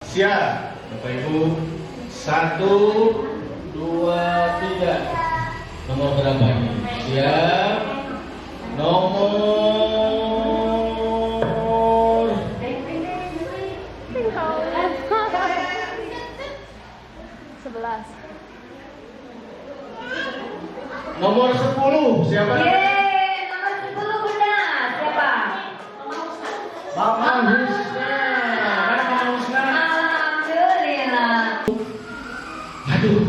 Siap, Bapak Ibu. 1, 2, 3. Nomor berapa ini? Siap. Nomor 11. Nomor 10. Siapa? Yeay, nomor 10 Bunda. Siapa? Mama Husna. Mana Mama Husna? Alhamdulillah. Aduh,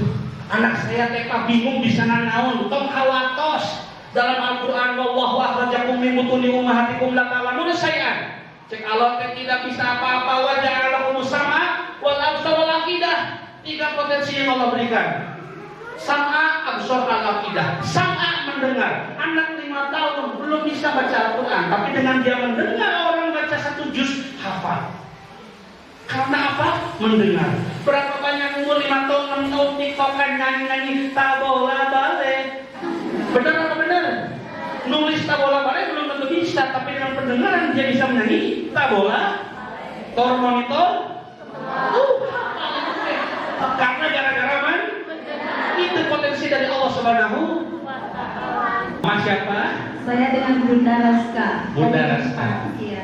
anak saya TK bingung bisa nanaon. Tong hawatos dalam Al-Quran, wallahu akhrajakum min butuni ummahatikum la ta'lamuna syai'an. Cek Allah teh tidak bisa apa-apa, wa ja'ala lakum sama wal absar wal aqidah. 3 potensi yang Allah berikan. Sam'a, absar, al-aqidah. Sam'a, mendengar. Anak 5 tahun belum bisa baca Al-Quran, tapi dengan dia mendengar orang baca 1 juz, hafal. Karena apa? Mendengar. Berapa banyak umur 5 tahun, 6 tahun tiktokan nyanyi-nyanyi tabola balik. Benar atau benar? Nulis tabola balik belum tentu bisa, tapi dengan pendengaran dia bisa menyanyi tabola. Tor monitor. Karena gara-gara man itu potensi dari Allah Subhanahu. Mas siapa? Saya dengan Bunda Raska. Bunda Raska. Iya.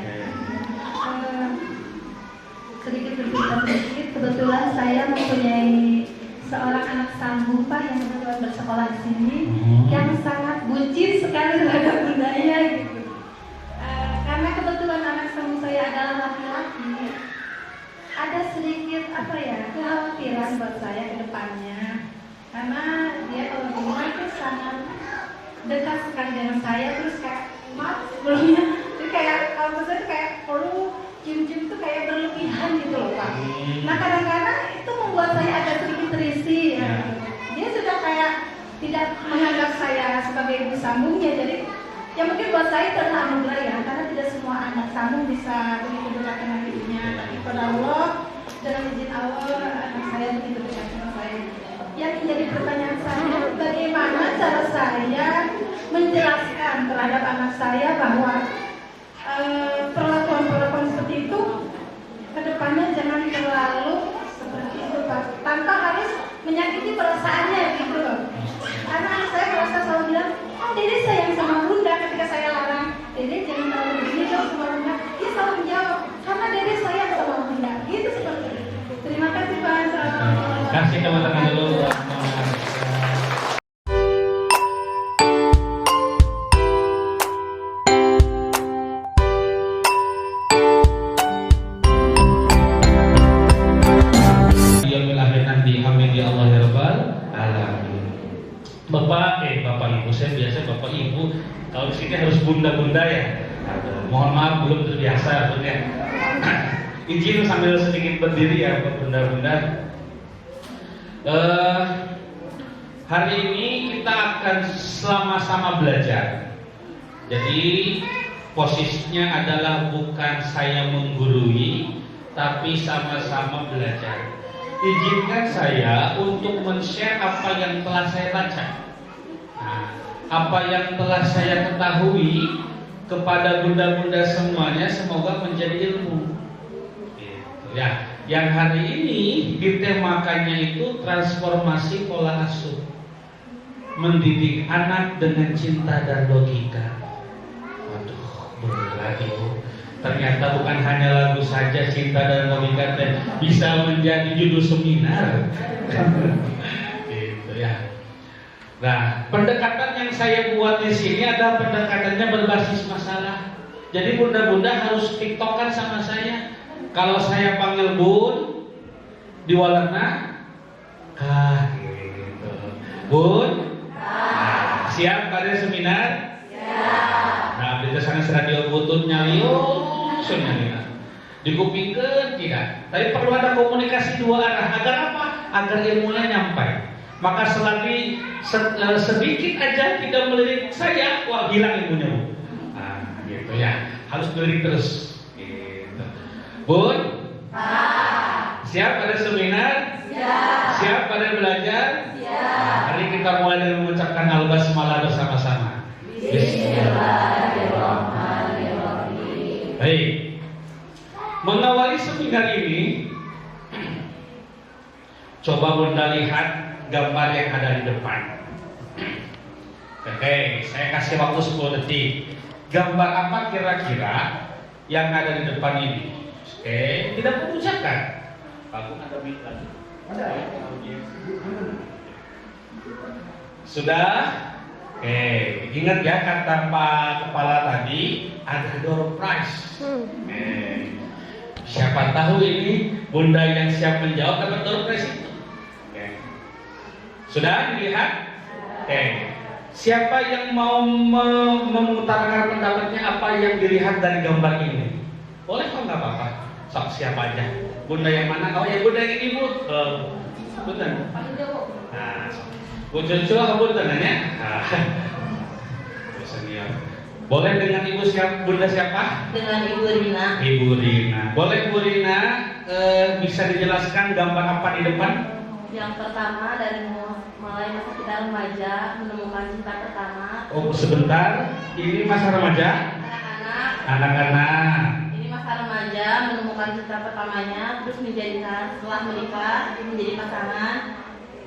Sedikit bercerita sedikit, kebetulan saya mempunyai seorang anak sambung Pak yang kebetulan bersekolah di sini, yang sangat bucin sekali terhadap bundanya gitu. Karena kebetulan anak sambung saya adalah laki-laki, ada sedikit kekhawatiran buat saya ke depannya. Karena dia kalau di rumah itu sangat dekat sekali dengan saya, terus kayak sebelumnya, jadi kayak kalau saya kayak perlu cium-cium itu kayak berlebihan gitu loh Pak. Nah kadang-kadang itu membuat saya agak sedikit risih. Dia sudah kayak tidak menganggap saya sebagai ibu sambungnya, jadi ya mungkin buat saya itu adalah anugerah ya, karena tidak semua anak sambung bisa begitu dekat dengan ibunya. Tapi pada Allah, dengan izin Allah, anak saya begitu dekat dengan saya. Yang menjadi pertanyaan saya, bagaimana cara saya menjelaskan terhadap anak saya bahwa perlakuan-perlakuan seperti itu kedepannya jangan terlalu seperti itu Pak, tanpa harus menyakiti perasaannya gitu loh. Karena anak saya merasa selalu bilang, oh Dede sayang sama Bunda, ketika saya larang, Dede jangan terlalu begini dong sama Bunda, dia selalu menjawab, karena Dede sayang sama Bunda, gitu seperti itu. Terima kasih Pak. Kasih teman-teman dulu. Bapak Ibu, saya biasa Bapak Ibu, kalau di sini harus bunda-bunda ya. Mohon maaf belum terbiasa punya. Izin sambil sedikit berdiri ya bunda-bunda. Hari ini kita akan sama-sama belajar. Jadi posisinya adalah bukan saya menggurui, tapi sama-sama belajar. Izinkan saya untuk men-share apa yang telah saya baca. Nah, apa yang telah saya ketahui kepada bunda-bunda semuanya semoga menjadi ilmu. Gitu, ya. Yang hari ini ditemakannya itu transformasi pola asuh, mendidik anak dengan cinta dan logika. Waduh, bener lagi Bu. Ternyata bukan hanya lagu saja, cinta dan logika bisa menjadi judul seminar. Gitu ya. Nah, pendekatan yang saya buat di sini adalah pendekatannya berbasis masalah. Jadi bunda-bunda harus tiktokan sama saya. Kalau saya panggil Bun, diwalana, gitu. Bun, siap pada seminar? Siap. Nah, di sana radio butut nyalius, dikupingkan tidak. Tapi perlu ada komunikasi 2 arah. Agar apa? Agar ilmunya nyampai. Maka selagi sedikit aja tidak melirik saya, wah hilang ilmunya Bu. Nah, gitu ya. Harus melirik terus. Gitu. Bun, siap pada seminar? Siap. Siap pada belajar? Siap. Hari kita mulai dengan mengucapkan al-basmalah bersama-sama. Bismillahirrahmanirrahim. Baik. Mengawali seminar ini, Coba Bunda lihat gambar yang ada di depan. Oke, saya kasih waktu 10 detik. Gambar apa kira-kira yang ada di depan ini? Oke, tidak mengucapkan. Aku ada bintang. Sudah? Oke, ingat ya kata Pak Kepala tadi, ada door prize. Siapa tahu ini Bunda yang siap menjawab dapat door prize itu. Oke. Sudah dilihat? Oke. Siapa yang mau mengutarakan pendapatnya apa yang dilihat dari gambar ini? Boleh kok, nggak apa-apa. Sok siapa aja. Bunda yang mana? Oh ya Bunda yang ini Bu. Bunda. Nah, Bu Cucu atau Bunda nanya? Senior. Boleh dengan Ibu siapa? Bunda siapa? Dengan Ibu Rina. Ibu Rina. Boleh Bu Rina bisa dijelaskan gambar apa di depan? Yang pertama dari mulai masa kita remaja menemukan cinta pertama. Oh sebentar, ini masa remaja? Anak-anak. Anak-anak. Ini masa remaja menemukan cinta pertamanya, terus menjadikan setelah menikah menjadi pasangan,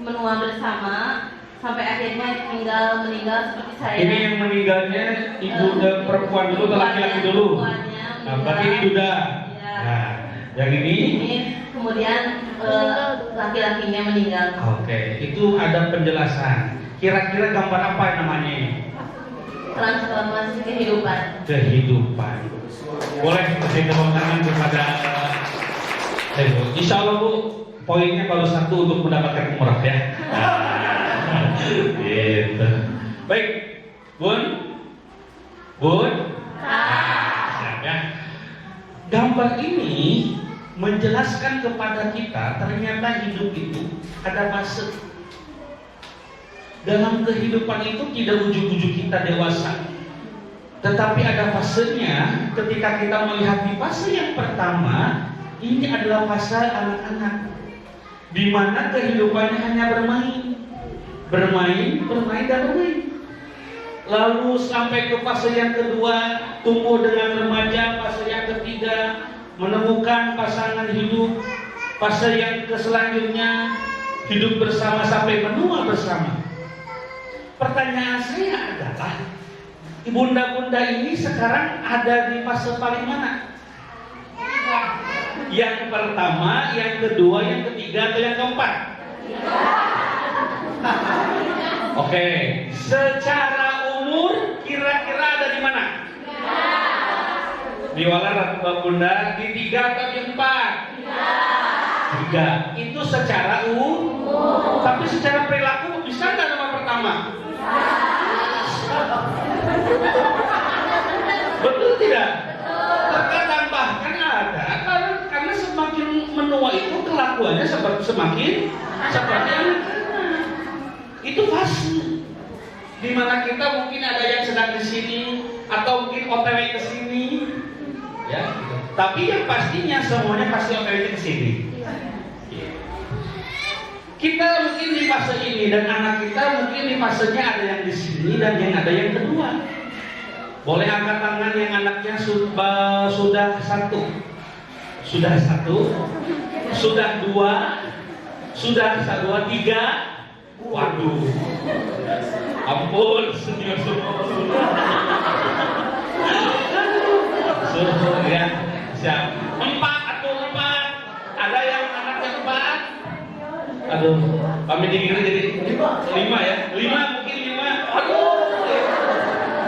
menua bersama, sampai akhirnya meninggal seperti saya. Ini yang meninggalnya ibu dan perempuan dulu atau laki-laki dulu? Nah, berarti ini duda. Ya. Nah, yang ini? Ini kemudian laki-lakinya meninggal. Oke, itu ada penjelasan. Kira-kira gambar apa namanya ini? Transformasi kehidupan. Kehidupan. Boleh kasih tepuk tangan kepada Insya Allah Bu, poinnya baru 1 untuk mendapatkan umrah ya. Gitu. Baik, Bun. Siap ya. Gambar ini menjelaskan kepada kita ternyata hidup itu ada fase. Dalam kehidupan itu tidak ujuk-ujuk kita dewasa, tetapi ada fasenya. Ketika kita melihat di fase yang pertama, ini adalah fase anak-anak, di mana kehidupannya hanya bermain dan bermain. Lalu sampai ke fase yang kedua, tumbuh dengan remaja. Fase yang ketiga, menemukan pasangan hidup. Fase yang selanjutnya, hidup bersama sampai menua bersama. Pertanyaan saya adalah, bunda-bunda ini sekarang ada di fase paling mana? Yang pertama, yang kedua, yang ketiga, atau yang keempat? Oke, secara umur kira-kira ada di mana? Di wala Ratu Bunda di 3 atau di 4? 3. Itu secara umur. Tapi secara perilaku bisa nggak nomor pertama? Betul tidak? Terkadang bahkan ada karena semakin menua itu kelakuannya semakin seperti anak-anak. Itu fase di mana kita mungkin ada yang sedang di sini atau mungkin OTW ke sini, ya. Tapi yang pastinya semuanya pasti OTW ke sini. Kita mungkin di fase ini dan anak kita mungkin di fasenya ada yang di sini dan yang ada yang kedua. Boleh angkat tangan yang anaknya sudah 1, sudah 2, sudah 3. Waduh, ampun, senior semua. Ya, siap. 4 atau 4. Ada yang anaknya 4. Aduh, kami dikira jadi 5 ya. 5 mungkin 5. Aduh.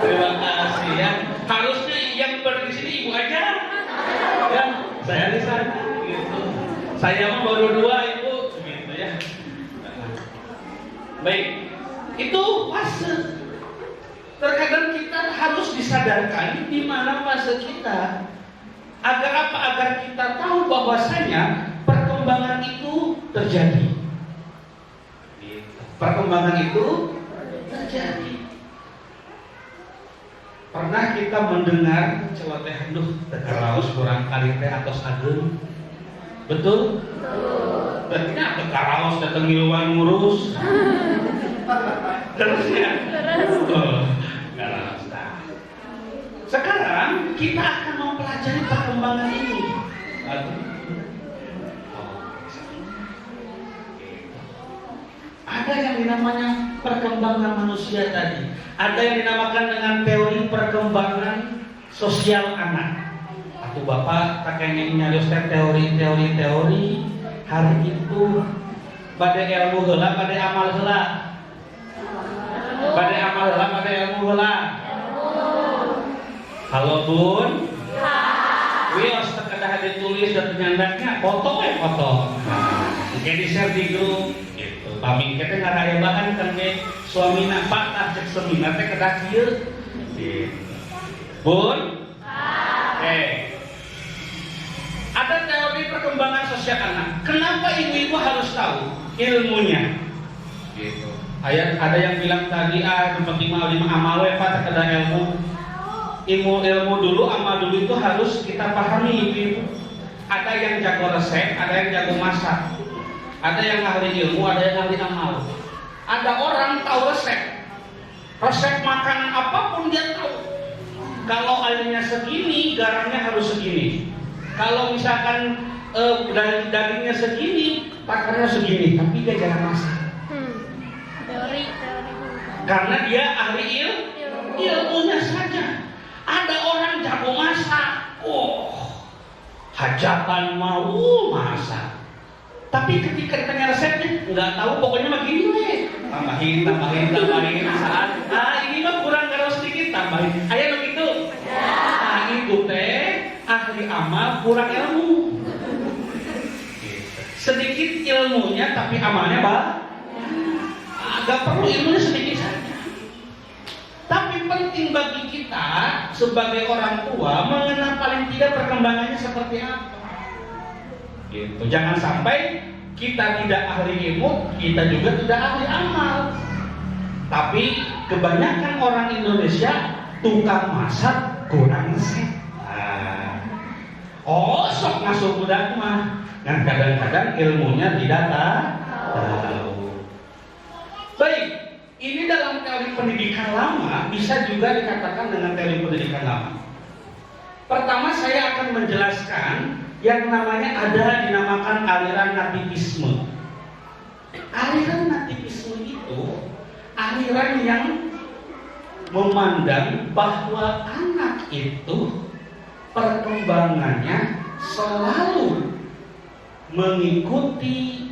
Terima kasih ya. Harusnya yang pergi di sini ibu aja. Ya, saya di sana gitu. Saya mah baru 2 ibu gitu ya. Baik, itu fase. Terkadang kita harus disadarkan di mana fase kita. Agar apa? Agar kita tahu bahwasanya perkembangan itu terjadi. Perkembangan itu terjadi. Pernah kita mendengar celotehan tekaraos kurang kali teh atos ageun? Betul? Berarti apa karaos datang ngiluan ngurus? Terus ya? Karaos. Sekarang kita akan mempelajari perkembangan ini. ada yang dinamanya perkembangan manusia tadi. Ada yang dinamakan dengan teori perkembangan sosial anak. Aku bapak tak kayaknya nyarios teori hari itu pada ilmu heula, pada amal heula. Pada amal heula, pada ilmu heula. Halo Bun. Wios terkedah ditulis dan penyandaknya foto foto. Mungkin di share di grup gitu. Pami kita ngaraya bahan kan ke suamina Pak cek seminar teh kedah kieu. Gitu. Bun. Ada teori perkembangan sosial anak. Kenapa ibu-ibu harus tahu ilmunya? Gitu. Ada yang bilang tadi tempat lima amal Pak terkedah ilmu dulu, amal dulu itu harus kita pahami ibu-ibu. Ada yang jago resep, ada yang jago masak. Ada yang ahli ilmu, ada yang ahli amal. Ada orang tahu resep makanan apapun dia tahu. Kalau airnya segini, garamnya harus segini. Kalau misalkan dagingnya segini, takarnya segini, tapi dia jarang masak. Teori. Karena dia ahli ilmunya saja. Ada orang jago masak, hajatan mau masak. Tapi ketika ditanya resepnya, nggak tahu, pokoknya mah gini weh. Tambahin saat. Ini mah kurang garam sedikit, tambahin. Ayo begitu. Itu teh ahli amal kurang ilmu. Sedikit ilmunya tapi amalnya agak perlu ilmunya sedikit saja. Tapi penting bagi kita sebagai orang tua mengenal paling tidak perkembangannya seperti apa. Gitu. Jangan sampai kita tidak ahli ilmu, kita juga tidak ahli amal. Tapi kebanyakan orang Indonesia tukang masak kurang resep. Sok masuk budak mah. Dan kadang-kadang ilmunya tidak tahu. Baik. Ini dalam teori pendidikan lama bisa juga dikatakan dengan teori pendidikan lama. Pertama saya akan menjelaskan yang namanya dinamakan aliran nativisme. Aliran nativisme itu aliran yang memandang bahwa anak itu perkembangannya selalu mengikuti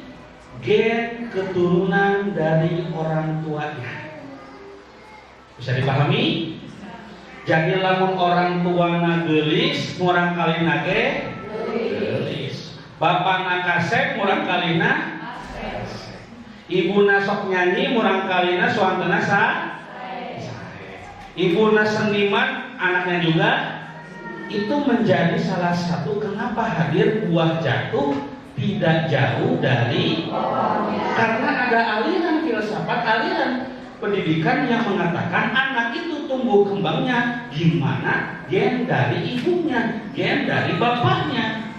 gen keturunan dari orang tuanya. Bisa dipahami? Jadi lamun orang tuana geulis, murang kalina ge geulis. Bapana kasep, murang kalina kasep. Ibuna sok nyanyi, murang kalina suantena sae. Ibuna seniman, anaknya juga. Itu menjadi salah satu kenapa hadir buah jatuh tidak jauh dari karena ada aliran filsafat, aliran pendidikan yang mengatakan anak itu tumbuh kembangnya gimana gen dari ibunya, gen dari bapaknya.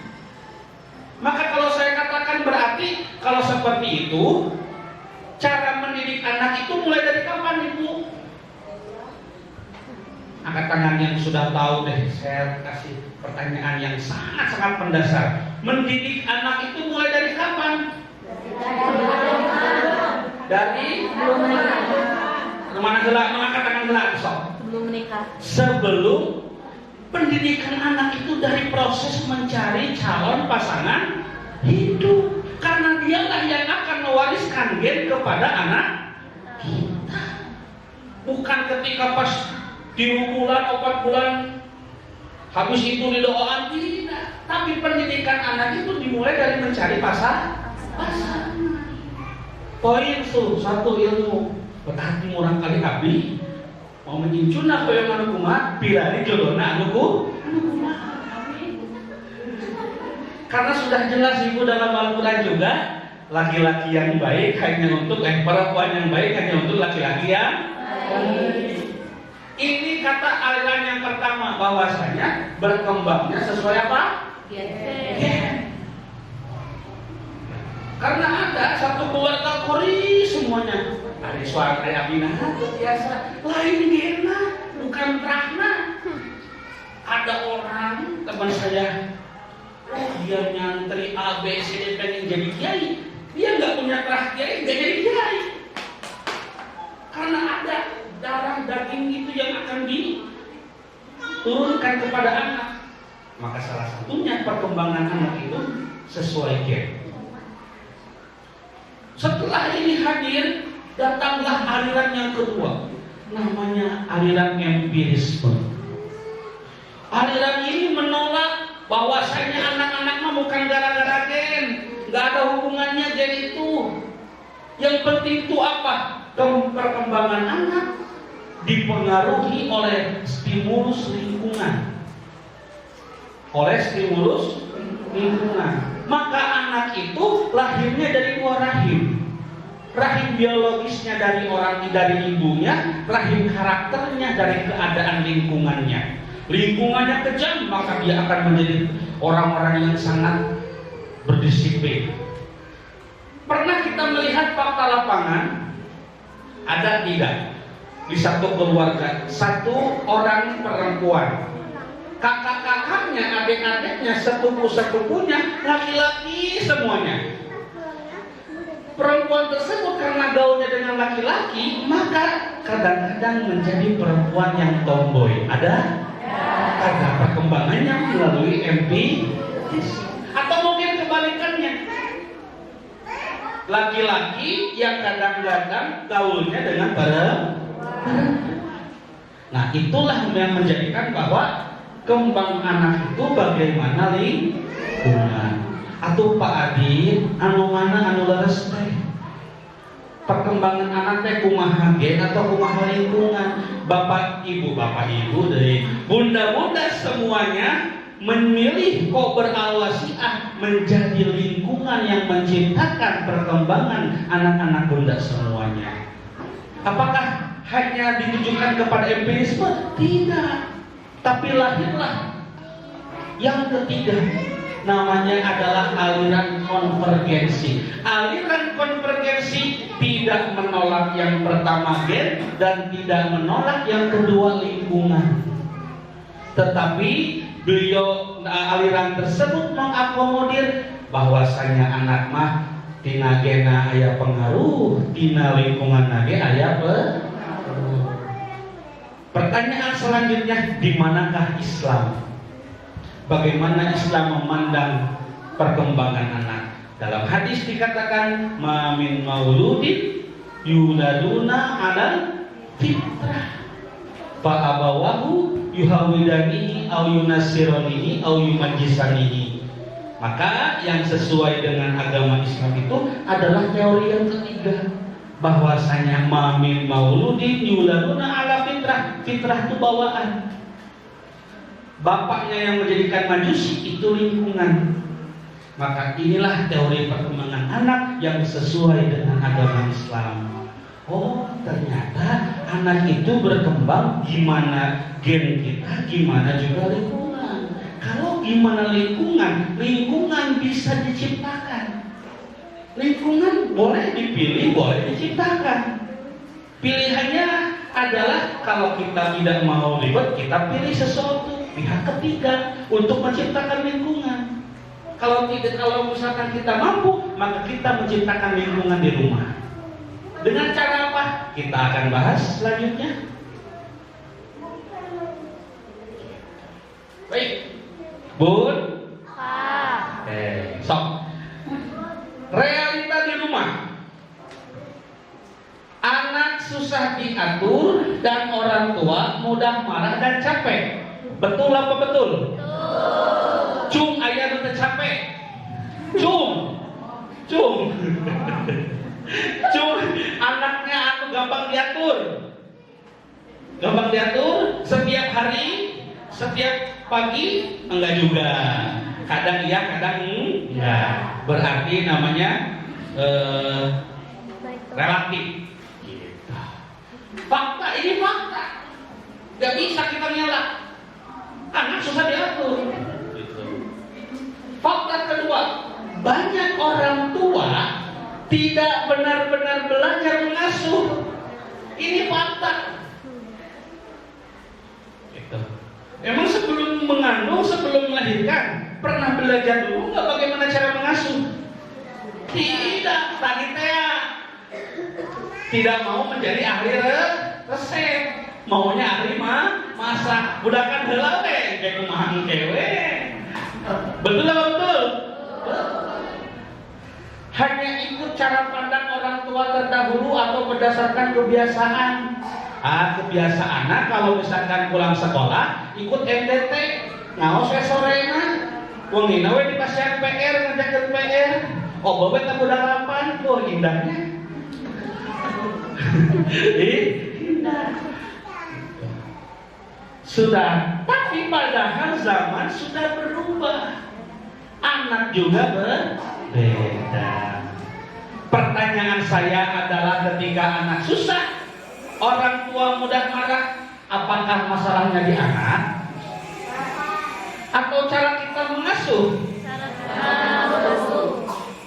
Maka kalau saya katakan berarti kalau seperti itu cara mendidik anak itu mulai dari kapan ibu? Angkat tangan yang sudah tahu deh, saya kasih pertanyaan yang sangat-sangat mendasar. Mendidik anak itu mulai dari kapan? Dari mana gelak, mengangkat tangan gelak, sok. Sebelum menikah. Sebelum pendidikan anak itu dari proses mencari calon pasangan hidup. Karena dialah yang akan mewariskan gen kepada anak kita. Bukan ketika pas 3 bulan, 4 bulan habis itu didoakan, tidak. Tapi pendidikan anak itu dimulai dari mencari pasangan. Poin satu ilmu. Berarti murang kali abdi mau menyincuna koyo anu kumaha pilari jodona anu kumaha. Karena sudah jelas ibu dalam Al-Quran juga, laki-laki yang baik hanya untuk perempuan yang baik hanya untuk laki-laki yang baik. Ini kata aliran yang pertama, bahwasanya berkembangnya sesuai apa? Gen. Karena ada satu keluarga kori semuanya. Ada suara abina biasa, lain gena, bukan prahna. Ada orang teman saya, dia nyantri A B C D pengen jadi kiai, dia nggak punya terah kiai, nggak jadi kiai. darah daging itu yang akan diturunkan kepada anak. Maka salah satunya perkembangan anak itu sesuai gen. Setelah ini hadir, datanglah aliran yang kedua, namanya aliran empirisme. Aliran ini menolak bahwasanya anak-anak mah bukan gara-gara gen, nggak ada hubungannya gen itu. Yang penting itu apa? Perkembangan anak dipengaruhi oleh stimulus lingkungan. Maka anak itu lahirnya dari luar rahim. Rahim biologisnya dari ibunya, rahim karakternya dari keadaan lingkungannya. Lingkungannya kejam, maka dia akan menjadi orang-orang yang sangat berdisiplin. Pernah kita melihat fakta lapangan? Ada tidak? Di satu keluarga, satu orang perempuan, kakak-kakaknya, adik-adiknya, sepupu-sepupunya laki-laki semuanya. Perempuan tersebut karena gaulnya dengan laki-laki, maka kadang-kadang menjadi perempuan yang tomboy. Ada? Karena perkembangannya melalui empiris. Atau mungkin kebalikannya, laki-laki yang kadang-kadang gaulnya dengan perempuan. Nah, itulah yang menjadikan bahwa kembang anak itu bagaimana lingkungan. Atau Pak Adi, anu mana anu leres teh. Perkembangan anak teh kumaha gen atau kumaha lingkungan. Bapak ibu dari bunda-bunda semuanya memilih kok beralwasiah menjadi lingkungan yang menciptakan perkembangan anak-anak bunda semuanya. Apakah hanya ditujukan kepada empirisme? Tidak. Tapi lahirlah yang ketiga, namanya adalah aliran konvergensi. Aliran konvergensi tidak menolak yang pertama gen dan tidak menolak yang kedua lingkungan. Tetapi aliran tersebut mengakomodir bahwasanya anak mah tina gena aya pengaruh, tina lingkungan nage aya pengaruh. Pertanyaan selanjutnya, di manakah Islam? Bagaimana Islam memandang perkembangan anak? Dalam hadis dikatakan, ma min mauludin yuladuna alal fitrah fa abawahu yuhawidanihi au yunasironihi au yumajisanihi. Maka yang sesuai dengan agama Islam itu adalah teori yang ketiga, bahwasanya ma min mauludin yuladuna ala fitrah. Fitrah itu bawaan. Bapaknya yang menjadikan majusi itu lingkungan. Maka inilah teori perkembangan anak yang sesuai dengan agama Islam. Oh, ternyata anak itu berkembang gimana gen kita, gimana juga lingkungan. Kalau gimana lingkungan bisa diciptakan. Lingkungan boleh dipilih, boleh diciptakan. Pilihannya adalah kalau kita tidak mau ribet, kita pilih sesuatu pihak ketiga untuk menciptakan lingkungan. Kalau misalkan kita mampu, maka kita menciptakan lingkungan di rumah. Dengan cara apa? Kita akan bahas selanjutnya. Baik, Bun. Sok. Realita di rumah. Anak susah diatur dan orang tua mudah marah dan capek. Betul apa betul? Cung aya nu teu capek. Cung. Cung anaknya anu gampang diatur. Setiap hari, setiap pagi enggak juga. Kadang iya, kadang enggak. Berarti namanya relatif. Gitu. Fakta ini fakta. Gak bisa kita nyala. Anak susah diatur. Gitu. Fakta kedua, banyak orang tua tidak benar-benar belajar mengasuh. Ini fakta. Gitu. Emang sebelum mengandung, sebelum melahirkan, pernah belajar dulu nggak bagaimana cara mengasuh? Tidak. Tadi tidak mau menjadi ahli resep. Maunya ahli masak. Budakan heula we kayak kumaha kewe. Betul apa betul? Hanya ikut cara pandang orang tua terdahulu atau berdasarkan kebiasaan. Kebiasaan kalau misalkan pulang sekolah ikut MDT, ngaos sorena, wongina we di pasien PR ngajakeun PR. Oh, bobet aku dalapan, indahnya. Indah. Sudah, tapi padahal zaman sudah berubah. Anak juga berbeda. Pertanyaan saya adalah ketika anak susah, orang tua mudah marah, apakah masalahnya di anak? Atau cara kita mengasuh?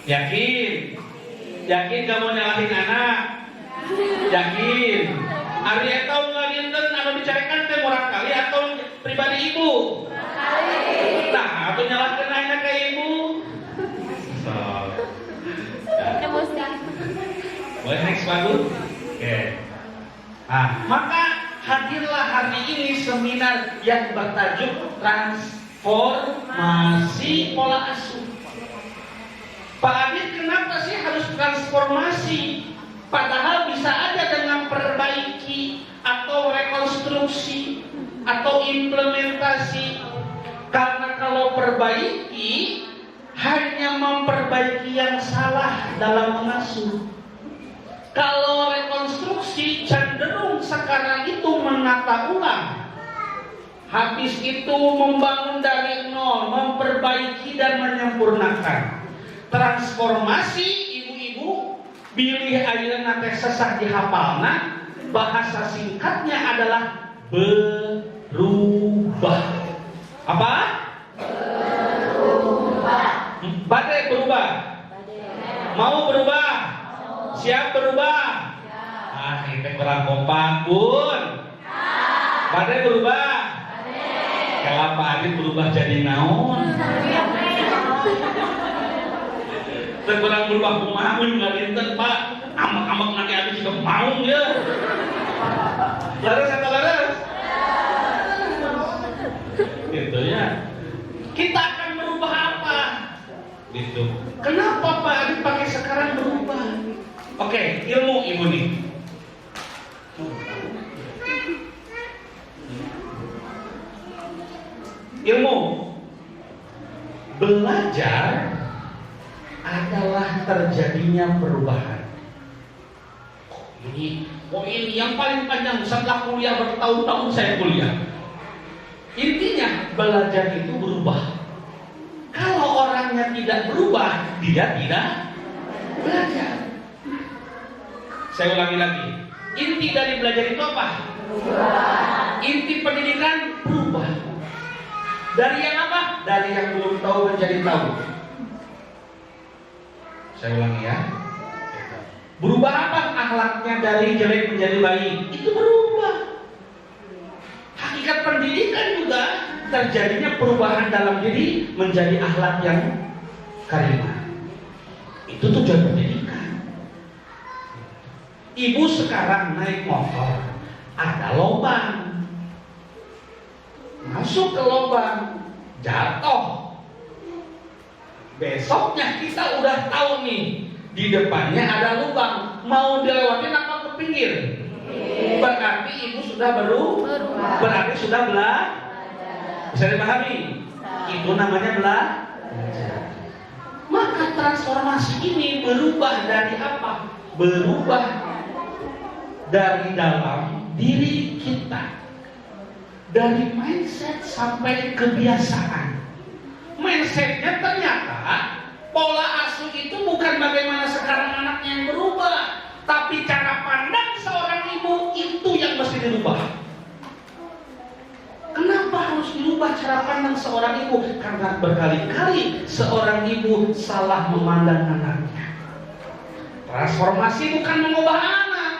Yakin? Yakin kamu nyalahin anak? Yakin? Ari eta ngalienteun anu dicarikan teh murah kali atau pribadi ibu? Nah, atau nyalahkeun anak ke ibu? Emosi. Boleh next bagus? Oke. Maka hadirlah hari ini seminar yang bertajuk transformasi pola asuh. Pak Adit, kenapa sih harus transformasi? Padahal bisa aja dengan perbaiki atau rekonstruksi atau implementasi. Karena kalau perbaiki hanya memperbaiki yang salah dalam mengasuh. Kalau rekonstruksi cenderung sekarang itu menata ulang. Habis itu membangun dari nol, memperbaiki dan menyempurnakan. Transformasi ibu-ibu bilih ayeuna teh sesah dihafalna, bahasa singkatnya adalah berubah. Apa? Berubah. Badai berubah. Mau berubah? Siap berubah? Itu kurang kompak pun. Badai berubah. Kalau Pak Adit berubah jadi naon? Kurang berubah kumaha ngalinten Pak. Amak-amak nanti Adit juga mau ya. Laras atau laras? Gitu ya. Kita akan merubah apa? Gitu. Kenapa Pak Adit pakai sekarang berubah? Oke, ilmu ibu nih. Ilmu belajar adalah terjadinya perubahan. Ini yang paling panjang setelah kuliah bertahun-tahun saya kuliah. Intinya belajar itu berubah. Kalau orangnya tidak berubah, dia tidak belajar. Saya ulangi lagi. Inti dari belajar itu apa? Berubah. Inti pendidikan berubah. Dari yang apa? Dari yang belum tahu menjadi tahu. Saya ulangi ya. Berubah apa? Akhlaknya dari jelek menjadi baik. Itu berubah. Hakikat pendidikan juga terjadinya perubahan dalam diri menjadi akhlak yang karimah. Itu tujuan pendidikan. Ibu sekarang naik motor, ada lubang. Masuk ke lubang, jatuh. Besoknya kita udah tahu nih, di depannya ada lubang, mau dilewatin apa ke pinggir? Berarti ibu sudah berubah. Berarti sudah belajar. Bisa dipahami? Itu namanya belajar. Maka transformasi ini berubah dari apa? Berubah dari dalam diri kita. Dari mindset sampai kebiasaan. Mindsetnya ternyata pola asuh itu bukan bagaimana sekarang anaknya yang berubah, tapi cara pandang seorang ibu itu yang mesti dirubah. Kenapa harus dirubah cara pandang seorang ibu? Karena berkali-kali seorang ibu salah memandang anaknya. Transformasi bukan mengubah anak,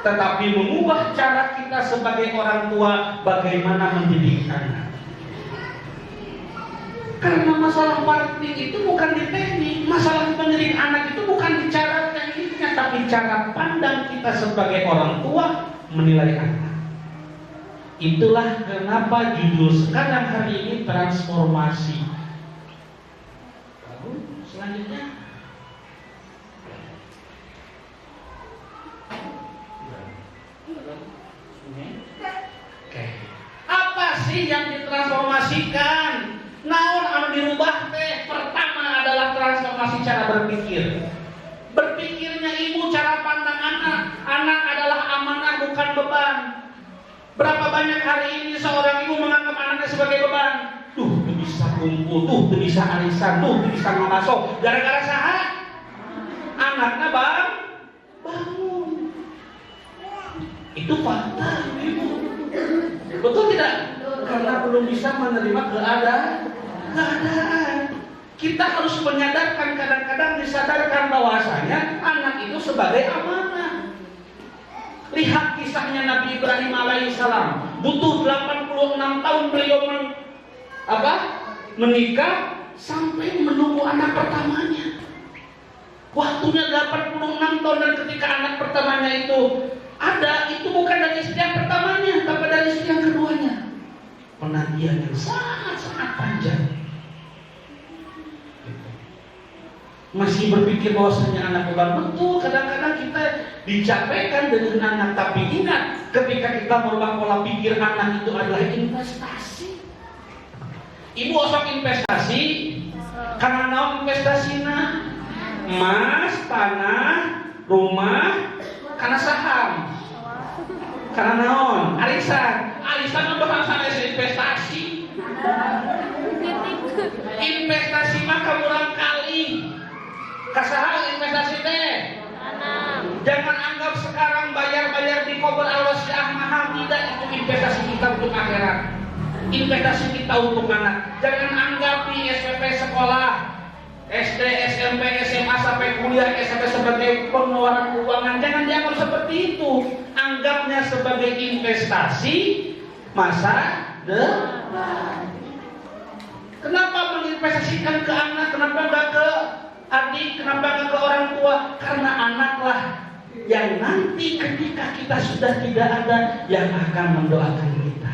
tetapi mengubah cara kita sebagai orang tua bagaimana mendidik anak. Karena masalah parenting itu bukan di teknik, masalah mendidik anak itu bukan di cara tekniknya, tapi cara pandang kita kita sebagai orang tua menilai anak. Itulah kenapa judul sekarang hari ini transformasi. Lalu selanjutnya apa sih yang ditransformasikan? Naon anu dirubah teh? Pertama adalah transformasi cara berpikir. Berpikirnya ibu, cara pandang anak. Anak adalah amanah, bukan beban. Berapa banyak hari ini seorang ibu menganggap anaknya sebagai beban? Tuh bisa kumpul, tuh bisa arisan, tuh bisa ngaso. Gara-gara saha? Anaknya bangun. Itu fakta, ibu. Betul tidak? Karena belum bisa menerima keadaan. Kita harus menyadarkan, kadang-kadang disadarkan bahwasanya anak itu sebagai amanah. Lihat kisahnya Nabi Ibrahim alaihissalam. Butuh 86 tahun beliau menikah sampai menunggu anak pertamanya. Waktunya 86 tahun, dan ketika anak pertamanya itu ada, itu bukan dari istri yang pertamanya, tapi dari istri yang keduanya. Penantian yang sangat panjang. Masih berpikir bahwasanya anak beban. Betul, kadang-kadang kita dicapaikan dengan anak, tapi ingat, ketika kita merubah pola pikir, anak itu adalah investasi. Ibu osok investasi, karena naon investasinya? Emas, tanah, rumah, karena saham. Karena naon? Arisan membahas sanes investasi. Investasi mah kamurang kali. Kasaha investasi teh? Jangan anggap sekarang bayar di kubur Allah Syah mahal. Tidak, itu investasi kita untuk akhirat. Investasi kita untuk anak. Jangan anggap di SPP sekolah, SD, SMP, SMA sampai kuliah, SMP sebagai pengeluaran keuangan. Jangan dianggap seperti itu. Anggapnya sebagai investasi masa depan. Kenapa menginvestasikan ke anak? Kenapa enggak ke adik? Kenapa enggak ke orang tua? Karena anaklah yang nanti ketika kita sudah tidak ada yang akan mendoakan kita.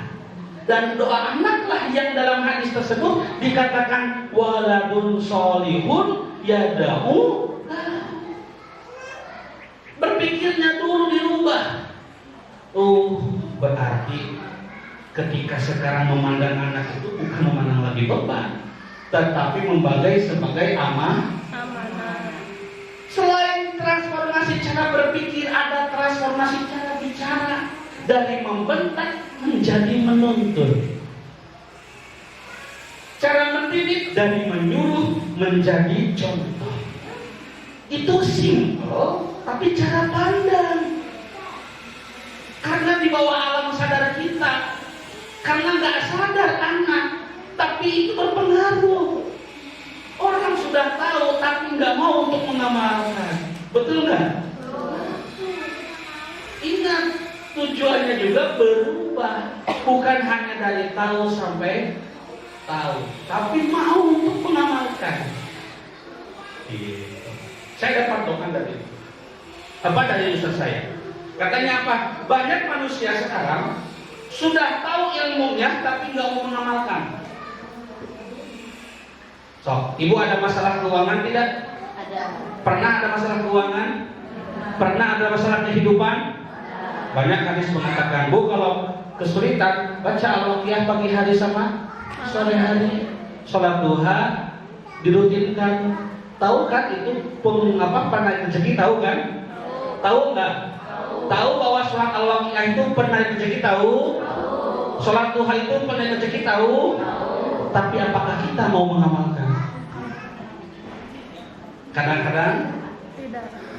Dan doa anaklah yang dalam hadis tersebut dikatakan waladun sholihun yada'u. Berpikirnya dulu dirubah. Berarti ketika sekarang memandang anak itu bukan memandang lagi beban, tetapi sebagai amanah. Selain transformasi cara berpikir, ada transformasi cara bicara. Dari membentak menjadi menuntun. Cara mendidik dari menyuruh menjadi contoh. Itu simple, tapi cara pandang. Karena di bawah alam sadar kita, karena nggak sadar anak, tapi itu berpengaruh. Orang sudah tahu tapi nggak mau untuk mengamalkan. Betul nggak? Ingat, tujuannya juga berubah. Bukan hanya dari tahu sampai tahu, tapi mau untuk mengamalkan. Saya dapat doa dari Ustaz saya. Katanya apa? Banyak manusia sekarang sudah tahu ilmunya tapi nggak mau mengamalkan. Ibu ada masalah keuangan tidak? Ada. Pernah ada masalah keuangan? Pernah ada masalah kehidupan? Banyak hadis mengatakan, Bu, kalau kesulitan baca Al-Waqiah pagi hari sama sore hari. Sholat duha dirutinkan. Tahu kan itu panaik rezeki, tahu kan? Tahu nggak? Tahu bahwa sholat Al-Waqiah itu panaik rezeki, tahu? Sholat duha itu panaik rezeki, tahu? Tapi apakah kita mau mengamalkan? Kadang-kadang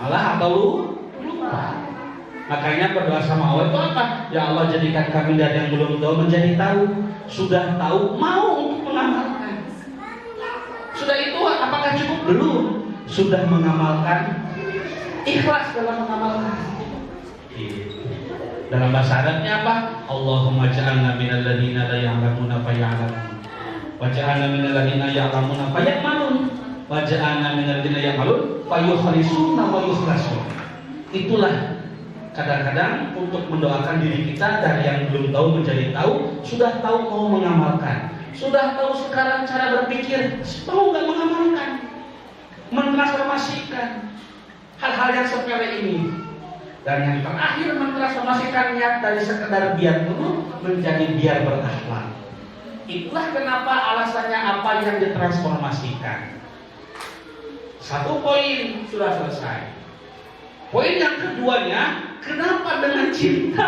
malah atau lupa. Makanya berdoa sama Allah itu apa? Ya Allah, jadikan kami dari yang belum tahu menjadi tahu. Sudah tahu mau untuk mengamalkan. Sudah itu apakah cukup? Belum. Sudah mengamalkan, ikhlas dalam mengamalkan. Dalam bahasa Arabnya apa? Allahumma ja'alna minal ladzina la ya'lamuna fa ya'lamun. Wa ja'alna minal ladzina ya'lamuna fa ya'malun. Wa ja'alna minal ladzina ya'malun fa yukhlisuna wa yukhlasun. Itulah kadang-kadang untuk mendoakan diri kita dari yang belum tahu menjadi tahu, sudah tahu mau mengamalkan, sudah tahu sekarang cara berpikir, mau nggak mengamalkan, mentransformasikan hal-hal yang sepele ini. Dan yang terakhir mentransformasikan niat dari sekedar biar dulu menjadi biar berakhlak. Itulah kenapa alasannya apa yang ditransformasikan. Satu poin sudah selesai. Poin yang keduanya, kenapa dengan cinta?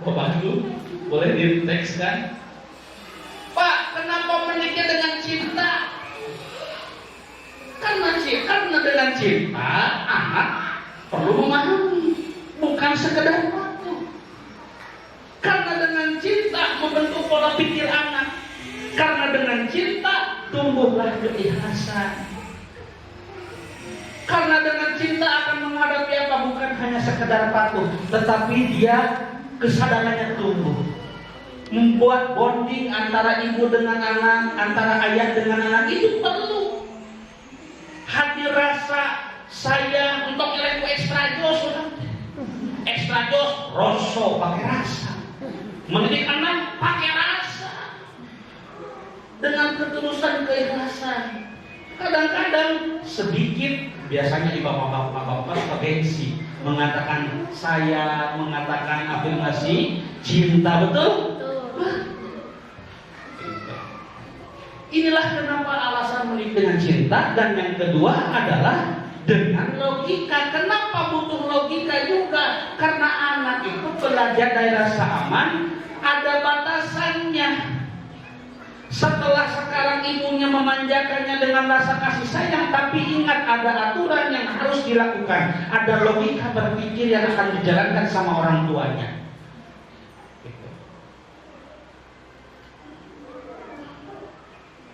Bapak Ibu, boleh ditekskan? Pak, kenapa menikah dengan cinta? Karena dengan cinta anak perlu memahami, bukan sekedar waktu. Karena dengan cinta membentuk pola pikir anak. Karena dengan cinta tumbuhlah keikhlasan. Karena dengan cinta akan menghadapi apa? Bukan hanya sekedar patuh, tetapi dia kesadarannya tumbuh. Membuat bonding antara ibu dengan anak, antara ayah dengan anak itu perlu. Hadir rasa sayang untuk nilai ekstra jos, rosso pakai rasa. Mendidik anak pakai rasa. Dengan ketulusan keikhlasan. Kadang-kadang sedikit, biasanya di bapak-bapak suka gengsi, mengatakan saya, mengatakan afirmasi cinta, betul? Inilah kenapa alasan menikah dengan cinta. Dan yang kedua adalah dengan logika. Kenapa butuh logika juga? Karena anak itu belajar dari rasa aman, ada batasannya. Setelah sekarang ibunya memanjakannya dengan rasa kasih sayang, tapi ingat ada aturan yang harus dilakukan, ada logika berpikir yang akan dijalankan sama orang tuanya.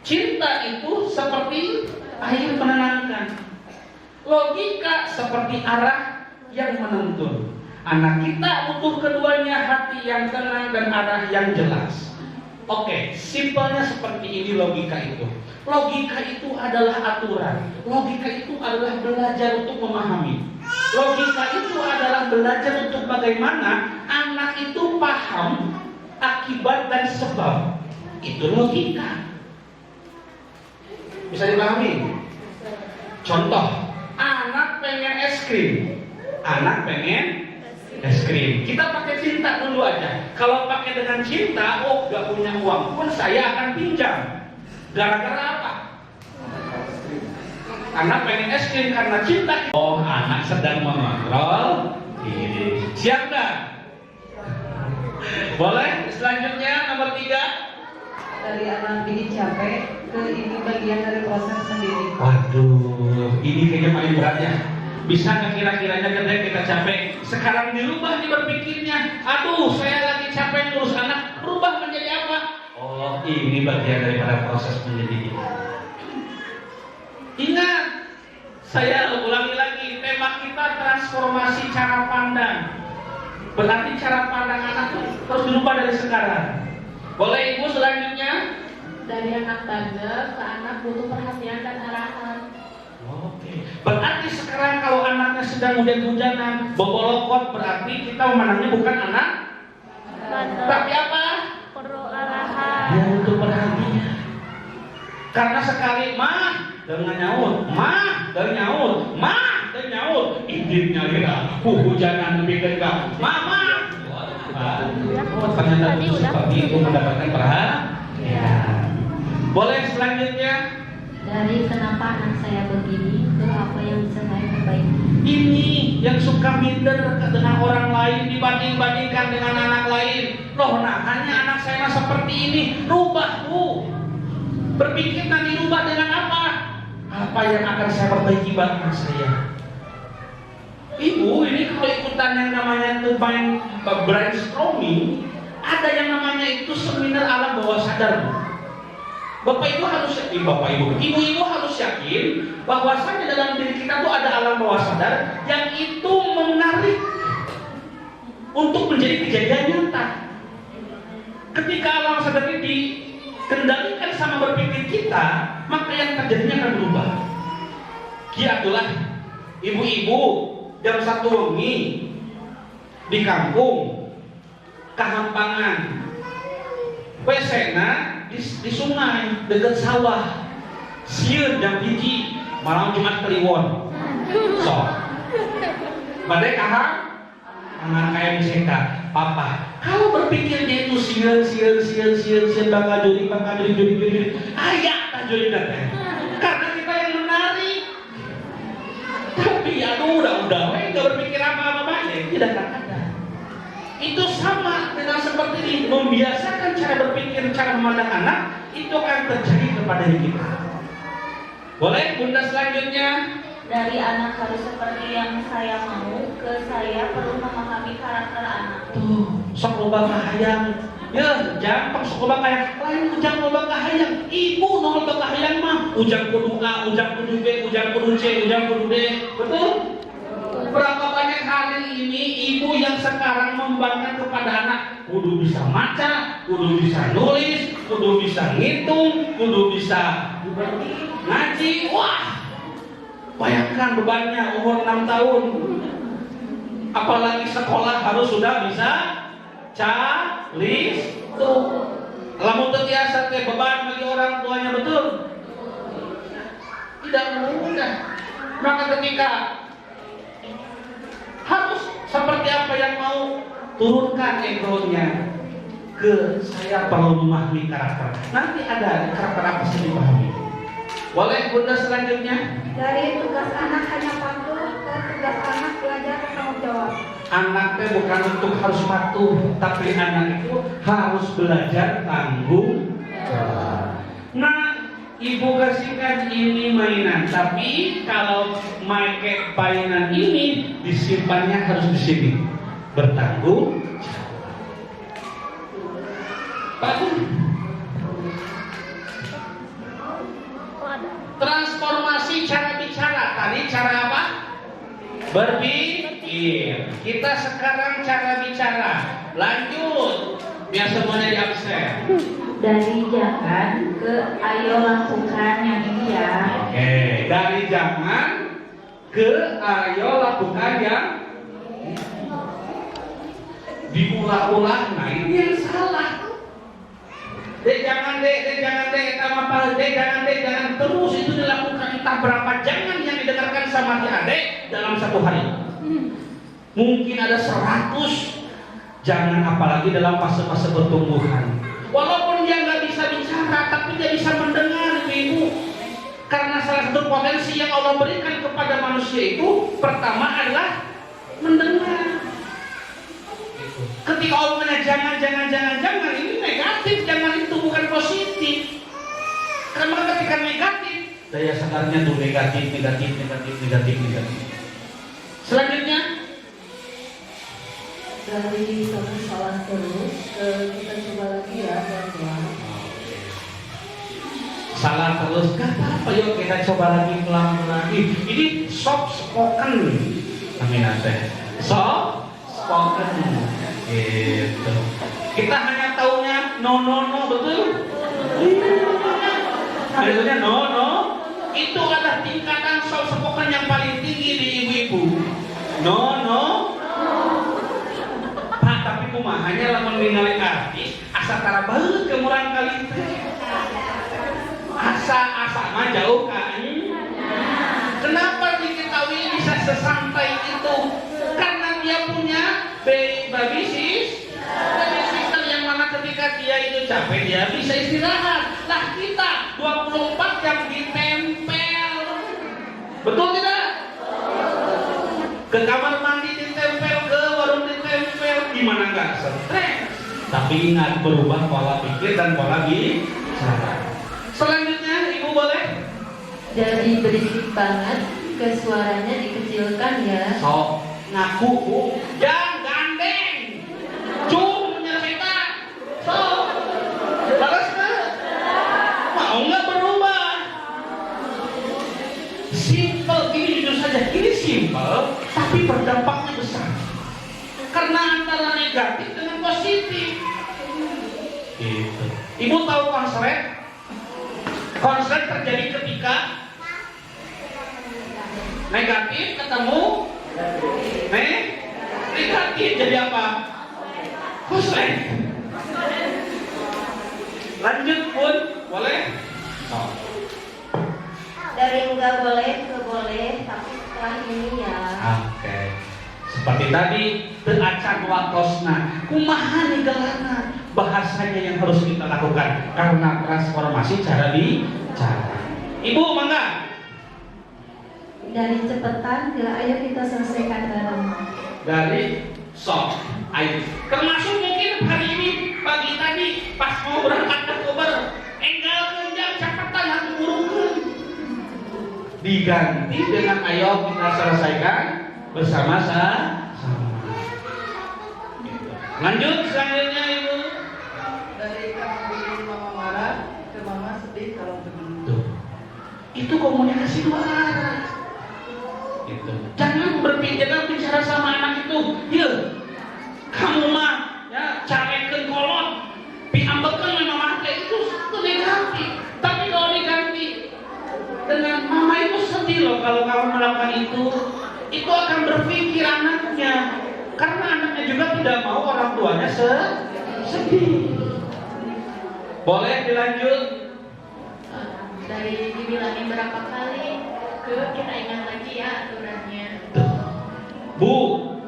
Cinta itu seperti air menenangkan, logika seperti arah yang menuntun. Anak kita butuh keduanya, hati yang tenang dan arah yang jelas. Oke, simpelnya seperti ini logika itu. Logika itu adalah aturan. Logika itu adalah belajar untuk memahami. Logika itu adalah belajar untuk bagaimana anak itu paham akibat dan sebab. Itu logika. Bisa dipahami? Contoh, anak pengen es krim. Anak pengen es krim. Kita pakai cinta dulu aja. Kalau pakai dengan cinta, oh gak punya uang pun saya akan pinjam. Gara-gara apa? Anak pengen es krim karena cinta. Oh, anak sedang mengontrol diri. Siap gak? Boleh? Selanjutnya nomor 3. Dari anak bikin capek ke ini bagian dari proses sendiri. Waduh, ini kayaknya paling berat ya. Bisa nggak kira-kiranya ketika kita capek, sekarang dirubah nih berpikirnya. Aduh, saya lagi capek ngurus anak, berubah menjadi apa? Oh, ini bagian daripada proses mendidik. Ingat, saya ulangi lagi, tema kita transformasi cara pandang. Berarti cara pandang anak itu harus dirubah dari sekarang. Boleh Ibu selanjutnya? Dari anak bandel ke anak butuh perhatian dan arahan. Oke. Berarti sekarang kalau anaknya sedang hujan-hujanan, bobolokot, berarti kita memandangnya bukan anak Bandel. tapi apa? Perlu arahan. Dia butuh perhatian. Karena sekali mah dengan nyaut, mah dengan nyaut, mah dengan nyaut, iditnya lira, hujanan lebih kencang, mama. Oh, ternyata itu seperti itu mendapatkan perhatian. Boleh selanjutnya? Dari kenapa anak saya begini ke apa yang bisa saya perbaiki. Ini yang suka minder dengan orang lain dibanding-bandingkan dengan anak lain. Loh, nah hanya anak saya seperti ini, rubah tuh. Berpikir nanti rubah dengan apa? Apa yang akan saya perbaiki buat anak saya? Ibu, ini kalau ikutan yang namanya tuh main brainstorming, ada yang namanya itu seminar alam bawah sadar. Bapak Ibu harus yakin, Ibu-ibu harus yakin bahwasanya dalam diri kita tuh ada alam bawah sadar yang itu menarik untuk menjadi kejadian nyata. Ketika alam sadar ini dikendalikan sama berpikir kita, maka yang terjadinya akan berubah. Kiatulah ibu-ibu jam 1 wengi di kampung, kahampangan, WC-na di sungai dekat sawah, sieun jam hiji malam Jumat Kliwon, so, badai kahang, anak KMCK, papa. Kalau berpikirnya itu sieun bakal judi, ayak tak judi datang. Karena kita yang menarik. Tapi aduh udah, nggak berpikir apa-apa banyak, tidak ada. Itu sama dengan seperti ini, membiasakan cara berpikir, cara memandang anak, itu akan terjadi kepada diri kita. Boleh bunda selanjutnya? Dari anak harus seperti yang saya mau ke saya perlu memahami karakter anak. Tuh, sok loba kahayang. Ya, gampang sok loba kahayang. Lain ujang loba kahayang. Ibu no loba kahayang mah. Ujang kudu A, ujang kudu B, ujang kudu C, ujang kudu D. Betul? Berapa banyak hari ini ibu yang sekarang membanggakan kepada anak, kudu bisa maca, kudu bisa nulis, kudu bisa ngitung, kudu bisa ngaji. Wah, bayangkan bebannya umur 6 tahun. Apalagi sekolah harus sudah bisa calis tuh. Lamun teu tiasa teh beban bagi orang tuanya, betul? Tidak mudah. Maka ketika harus seperti apa yang mau turunkan egonya ke saya perlu memahami karakter. Nanti ada karakter apa sih dipahami. Boleh bunda selanjutnya? Dari tugas anak hanya patuh ke tugas anak belajar bertanggung jawab. Anaknya bukan untuk harus patuh, tapi anak itu harus belajar tanggung jawab. Nah, ibu kasihkan ini mainan, tapi kalau make mainan ini disimpannya harus di sini, bertanggung jawab. Bagus. Transformasi cara bicara. Tadi cara apa? Berpikir. Kita sekarang cara bicara. Lanjut. Biar semuanya di absen. Dari jangan ke ayo lakukan yang ini ya. Oke. Dari jangan ke ayo lakukan yang diulang-ulang. Nah ini yang salah. Dek jangan dek jangan terus itu dilakukan entah berapa jangan yang didengarkan sama si adek dalam satu hari. Mungkin ada 100 jangan, apalagi dalam fase-fase pertumbuhan. Walaupun dia nggak bisa bicara, tapi dia bisa mendengar, ibu. Karena salah satu potensi yang Allah berikan kepada manusia itu pertama adalah mendengar. Ketika omongnya jangan ini negatif, jangan itu bukan positif. Karena ketika negatif, daya sadarnya tuh negatif. Selanjutnya Dari kami salah terus, kita coba lagi ya teman-teman. salah terus, gak apa-apa, yuk kita coba lagi pelan-pelan lagi. Ini soft spoken, amin teh. Soft spoken, gitu. Kita hanya taunya no, betul? Maksudnya no, itu adalah tingkatan soft spoken yang paling tinggi di ibu-ibu. No. Pak, tapi kumahannya lamun ningali artis asa tara baeut kemurang kali teh. Asa mah jauh kan. Kenapa diketahui bisa sesantai itu? Karena dia punya baby sister yang mana ketika dia itu capek dia bisa istirahat. Lah kita 24 jam ditempel. Betul tidak? Ke kamar mandi ditempel, ke warung ditempel, gimana nggak stres? Tapi ingat, berubah pola pikir dan pola bicara. Selanjutnya, ibu boleh? Jadi berisik banget, ke suaranya dikecilkan ya. So, ngaku bu, jangan gandeng, cum menyelesaikan. So, balas nggak? Mau nggak berubah? Simple, ini jujur saja, ini simple, tapi berdampaknya besar. Karena antara negatif dengan positif. Gitu. Ibu tahu konslet? Konslet terjadi ketika negatif ketemu diganti jadi apa? Kosleng. Lanjut Bun, boleh? Oh. Dari enggak boleh ke boleh, tapi setelah ini ya. Oke. Seperti tadi, teacan wakosna, kumaha nih galana, bahasanya yang harus kita lakukan karena transformasi cara bicara. Ibu, mangga. Dari cepetan ke ayo kita selesaikan bareng. Dari sok, ayo. Termasuk mungkin hari ini, pagi tadi, pas mau berangkat ke Kober, enggal keunjang cepetan yang kuburukeun. Diganti dengan ayo kita selesaikan bersama-sama. Lanjut selanjutnya Ibu. Dari kamu bikin mama marah ke mama sedih kalau begini. Tuh. Itu komunikasi dua arah. Gitu. Jangan bicara sama anak itu, ya kamu mah ya carekeun kolot, piambekeun mama teh itu negatif. Tapi kalau diganti dengan mama itu sedih loh kalau kamu melakukan itu akan berpikir anaknya, karena anaknya juga tidak mau orang tuanya sedih. Boleh dilanjut? Dari dibilangin berapa kali ke kita ingat lagi ya aturannya. Bu,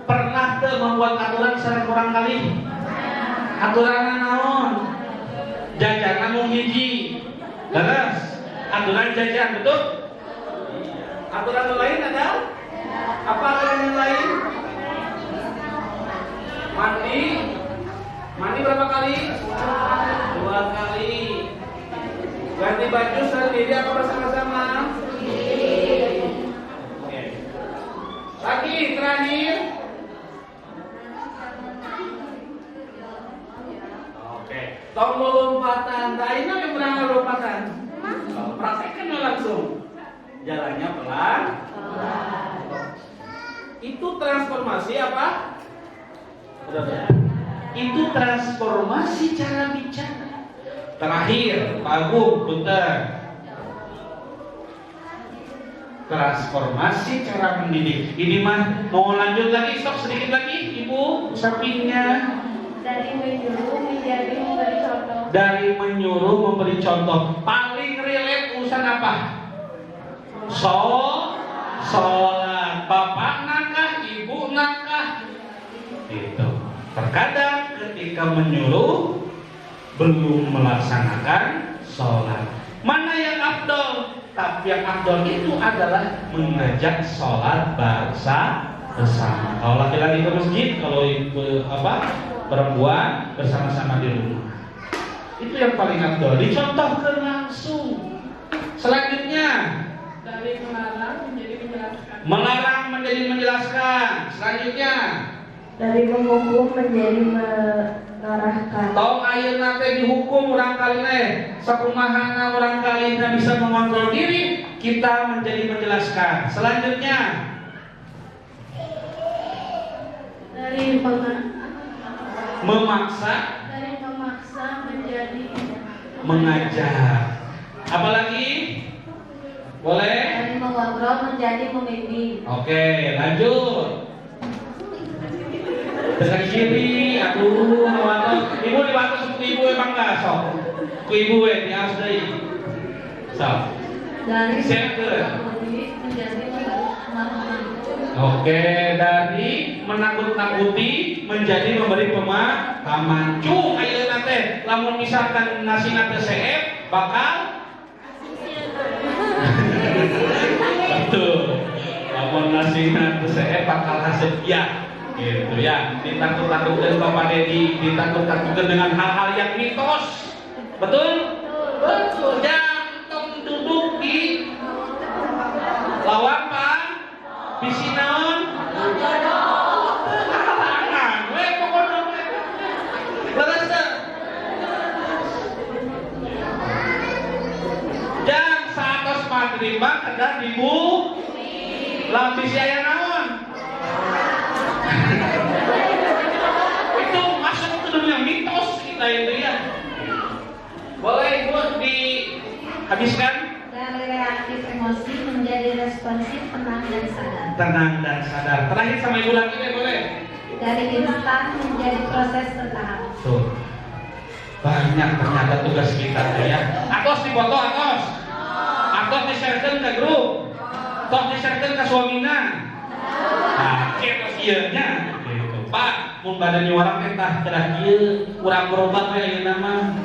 pernah tuh membuat aturan kurang kali? Aturan naon? Jajan namun hiji. Terus aturan jajan, betul? Aturan lain ada? Apa aturan yang lain? Mandi berapa kali? 2 kali. Ganti baju sendiri apa bersama-sama? Oke. Lagi terakhir. Oke. Tombol lompatan. Raina yang pernah lompatan? Praktekkan langsung. Jalannya pelan. Itu transformasi apa? Udah. Itu transformasi cara bicara. Terakhir, Pak Agung, punten. Transformasi cara mendidik. Ini mah mau lanjut lagi, stop sedikit lagi, Ibu, sampingnya. Dari menyuruh menjadi memberi contoh. Dari menyuruh memberi contoh. Paling relate urusan apa? Sholat. Bapak nakah, ibu nakah. Itu. Terkadang ketika menyuruh belum melaksanakan sholat. Mana yang afdol? Tapi yang afdol itu adalah mengajak sholat bersama. Kalau laki-laki ke masjid, kalau ibu perempuan bersama-sama di rumah. Itu yang paling afdol. Dicontohkan langsung. Selanjutnya, Dari melarang menjadi menjelaskan. melarang menjadi menjelaskan. Selanjutnya, Dari menghukum menjadi mengarahkan. tong ayeuna teh dihukum urang kali sakumaha urang kali bisa mengontrol diri, kita menjadi menjelaskan. Selanjutnya, Dari memaksa menjadi mengajar. Apalagi? Boleh? Dari mengontrol menjadi memimpin. Oke, lanjut. Dengan kiri, aduh, ibu dibantu seperti ibu emang nggak sok. Ku ibu di harus dari. Sok. Dari Siap ke? menjadi pemahaman. Oke, dari menakut-nakuti menjadi memberi pemahaman. Cung ayeuna teh lamun misalkan nasi teh seep bakal betul. Lamun nasi teh seep bakal hasil ya. Gitu ya. Ditakut-takutkan Bapak Dedi, ditakut-takutkan dengan hal-hal yang mitos. Betul? Betul. Jangan duduk di lawan Pak bisi naon? Halangan, we pokoknya leres teh. Jang satos maghrib mah kedah dibu lawan bisi aya naon? Itu masuk ke dunia mitos kita itu ya. Boleh Ibu dihabiskan? Dari reaktif emosi menjadi responsif, tenang dan sadar. Tenang dan sadar. Terakhir sama ibu lagi deh boleh. dari instan menjadi proses bertahap. Tuh. Banyak ternyata tugas kita ya. Atos di foto atos. Atos di-sharekeun ke grup. Tos di-sharekeun ke suamina. Nah, kieu ieunya gitu. Pak, mun bade nyuara teh tah kedah kieu urang berubah we ayeuna mah.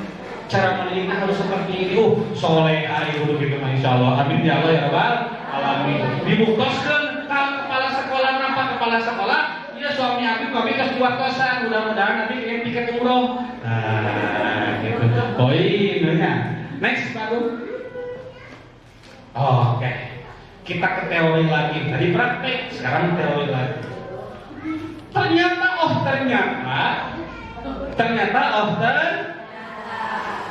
Cara mendidik harus seperti ini. Soleh ari kudu kitu mah insyaallah. Amin ya Allah ya rabbal alamin. Dibukoskeun ka kepala sekolah napa kepala sekolah. Iya suami abi kami geus buatosan, mudah-mudahan nanti kirim tiket umroh. Nah, gitu. Poin nya. Next baru. Oh, oke. Kita ke teori lagi. Tadi praktek, sekarang teori lagi. Ternyata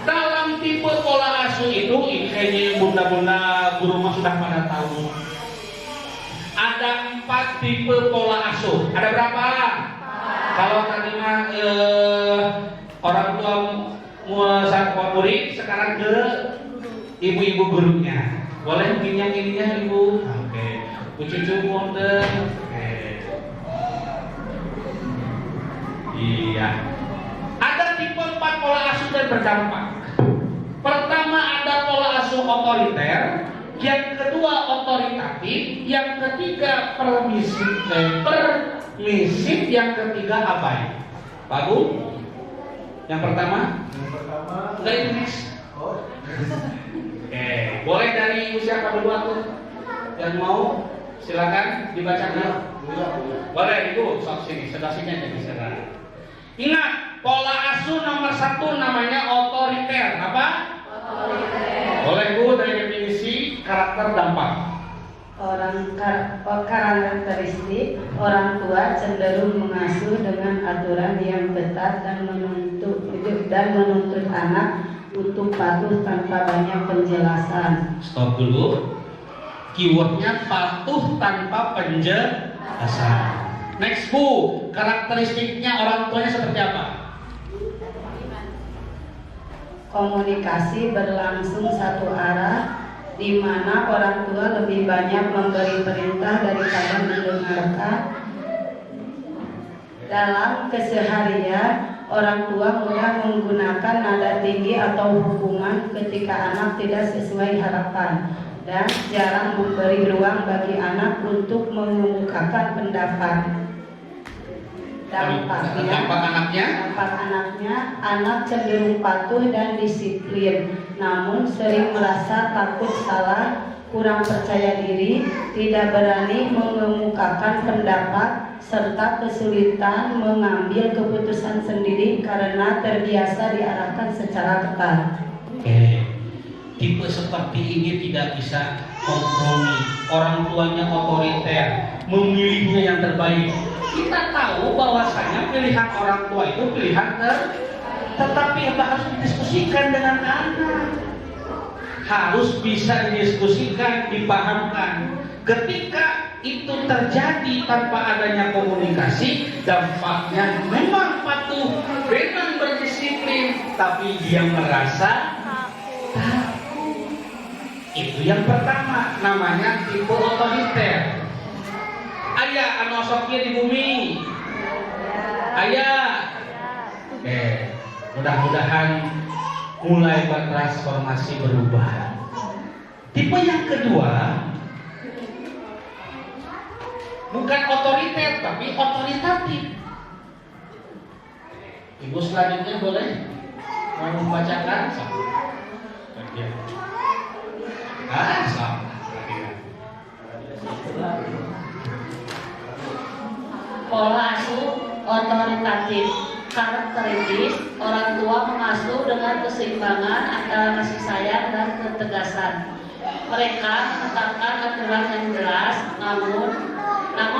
dalam tipe pola asuh itu, ini kayaknya bunda-bunda guru mah sudah pada tahu. Ada 4 tipe pola asuh. Ada berapa? Kalau tadi mah orang tua murid, sekarang ke ibu-ibu gurunya. Boleh pinjam ininya ibu? Oke. Bu cucu mondeng. Oke. Iya. Ada tipe 4 pola asuh dan berdampak. Pertama ada pola asuh otoriter, yang kedua otoritatif, yang ketiga permisif, yang ketiga abai. Bagus? Yang pertama? Dari next. Oke, boleh dari usia kamu dua tuh? Yang mau silakan dibacakan. Boleh ibu, sok sini, sebelah sini aja bisa. Ingat, pola asuh nomor 1 namanya otoriter. Apa? Otoriter. Boleh bu dari definisi karakter dampak. Karakteristik orang tua cenderung mengasuh dengan aturan yang ketat dan menuntut anak untuk patuh tanpa banyak penjelasan. Stop dulu. Keywordnya patuh tanpa penjelasan. Next bu, karakteristiknya orang tuanya seperti apa? Komunikasi berlangsung satu arah, di mana orang tua lebih banyak memberi perintah daripada mendengarkan. Dalam keseharian, orang tua mudah menggunakan nada tinggi atau hukuman ketika anak tidak sesuai harapan, dan jarang memberi ruang bagi anak untuk mengemukakan pendapat. Dampak anaknya, anak cenderung patuh dan disiplin, namun sering merasa takut salah, kurang percaya diri, tidak berani mengemukakan pendapat, serta kesulitan mengambil keputusan sendiri karena terbiasa diarahkan secara ketat. Oke. Tipe seperti ini tidak bisa kompromi. Orang tuanya otoriter, memilihnya yang terbaik. Kita tahu bahwasanya pilihan orang tua itu pilihan tetapi harus didiskusikan dengan anak. Harus bisa didiskusikan, dipahamkan. Ketika itu terjadi tanpa adanya komunikasi, dampaknya memang patuh, memang berdisiplin, tapi dia merasa itu yang pertama, namanya tipe otoriter. Ayah anu soknya di bumi. Ayah. Mudah-mudahan mulai bertransformasi, berubah. Tipe yang kedua bukan otoriter tapi otoritatif. Ibu selanjutnya boleh mau membacakan? Pola asuh otoritatif. Karakteristik orang tua mengasuh dengan keseimbangan antara kasih sayang dan ketegasan. Mereka menetapkan aturan yang jelas, namun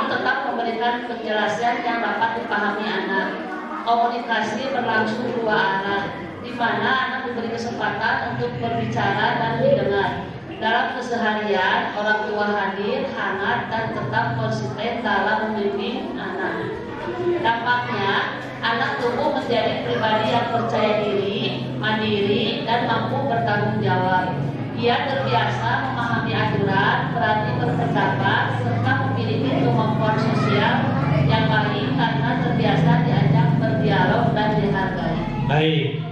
tetap memberikan penjelasan yang dapat dipahami anak. Komunikasi berlangsung dua arah, di mana anak diberi kesempatan untuk berbicara dan didengar. Dalam keseharian, orang tua hadir, hangat, dan tetap konsisten dalam membimbing anak. Dampaknya, anak tumbuh menjadi pribadi yang percaya diri, mandiri, dan mampu bertanggung jawab. Ia terbiasa memahami aturan, berani berpendapat, serta memiliki kemampuan sosial yang baik karena terbiasa Baik.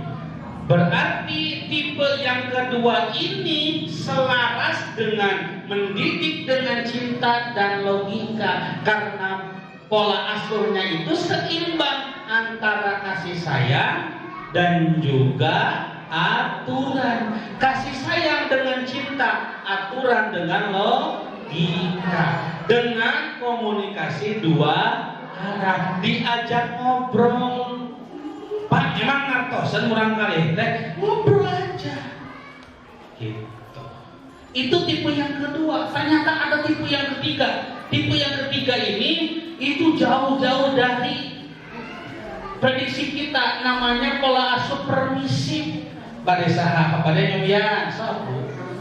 Berarti tipe yang kedua ini selaras dengan mendidik dengan cinta dan logika, karena pola asuhnya itu seimbang antara kasih sayang dan juga aturan. Kasih sayang dengan cinta, aturan dengan logika, dengan komunikasi dua arah, diajak ngobrol. Pak, emang ngartosan murang kali teh ngobrol aja gitu. Itu tipe yang kedua. Ternyata ada tipe yang ketiga. Tipe yang ketiga ini itu jauh-jauh dari prediksi kita, namanya pola asuh permisif. Pada saha pada nyobian sok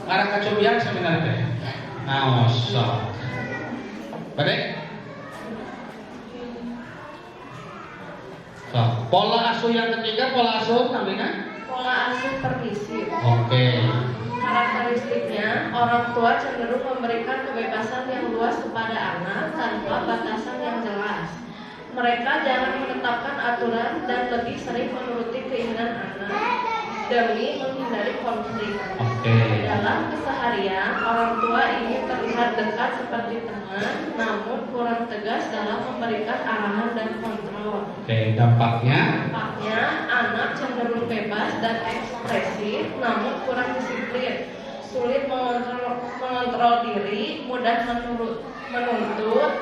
arah kacobian seminar teh naos sok pada pola asuh yang ketiga, pola asuh namanya Pola asuh permisif. oke. Karakteristiknya, orang tua cenderung memberikan kebebasan yang luas kepada anak tanpa batasan yang jelas. Mereka jarang menetapkan aturan dan lebih sering menuruti keinginan anak demi menghindari konflik. Dalam keseharian, orang tua ini terlihat dekat seperti teman, namun kurang tegas dalam memberikan arahan dan kontrol. Dampaknya Anak cenderung bebas dan ekspresif, namun kurang disiplin, sulit mengontrol diri, mudah menuntut,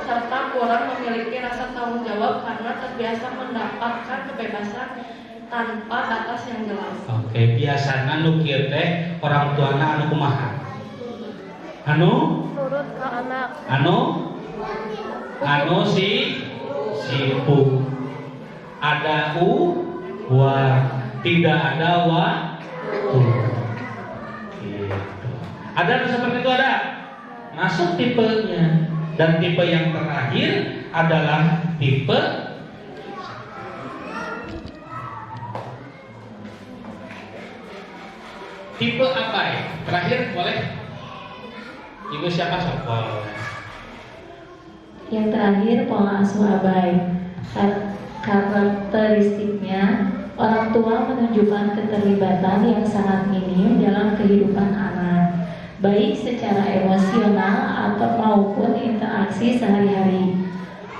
serta kurang memiliki rasa tanggung jawab karena terbiasa mendapatkan kebebasan tanpa batas yang jelas. Biasana nu kieu teh orang tuana anu kumaha? Nurut ke anak. Anu sibuk. Ada tidak ada gitu. Ada seperti itu ada. Masuk tipenya. Dan tipe yang terakhir adalah tipe apa ya? Terakhir boleh. Ibu siapa soal? Yang terakhir pola asuh abai. Karakteristiknya, orang tua menunjukkan keterlibatan yang sangat minim dalam kehidupan anak, baik secara emosional atau maupun interaksi sehari-hari.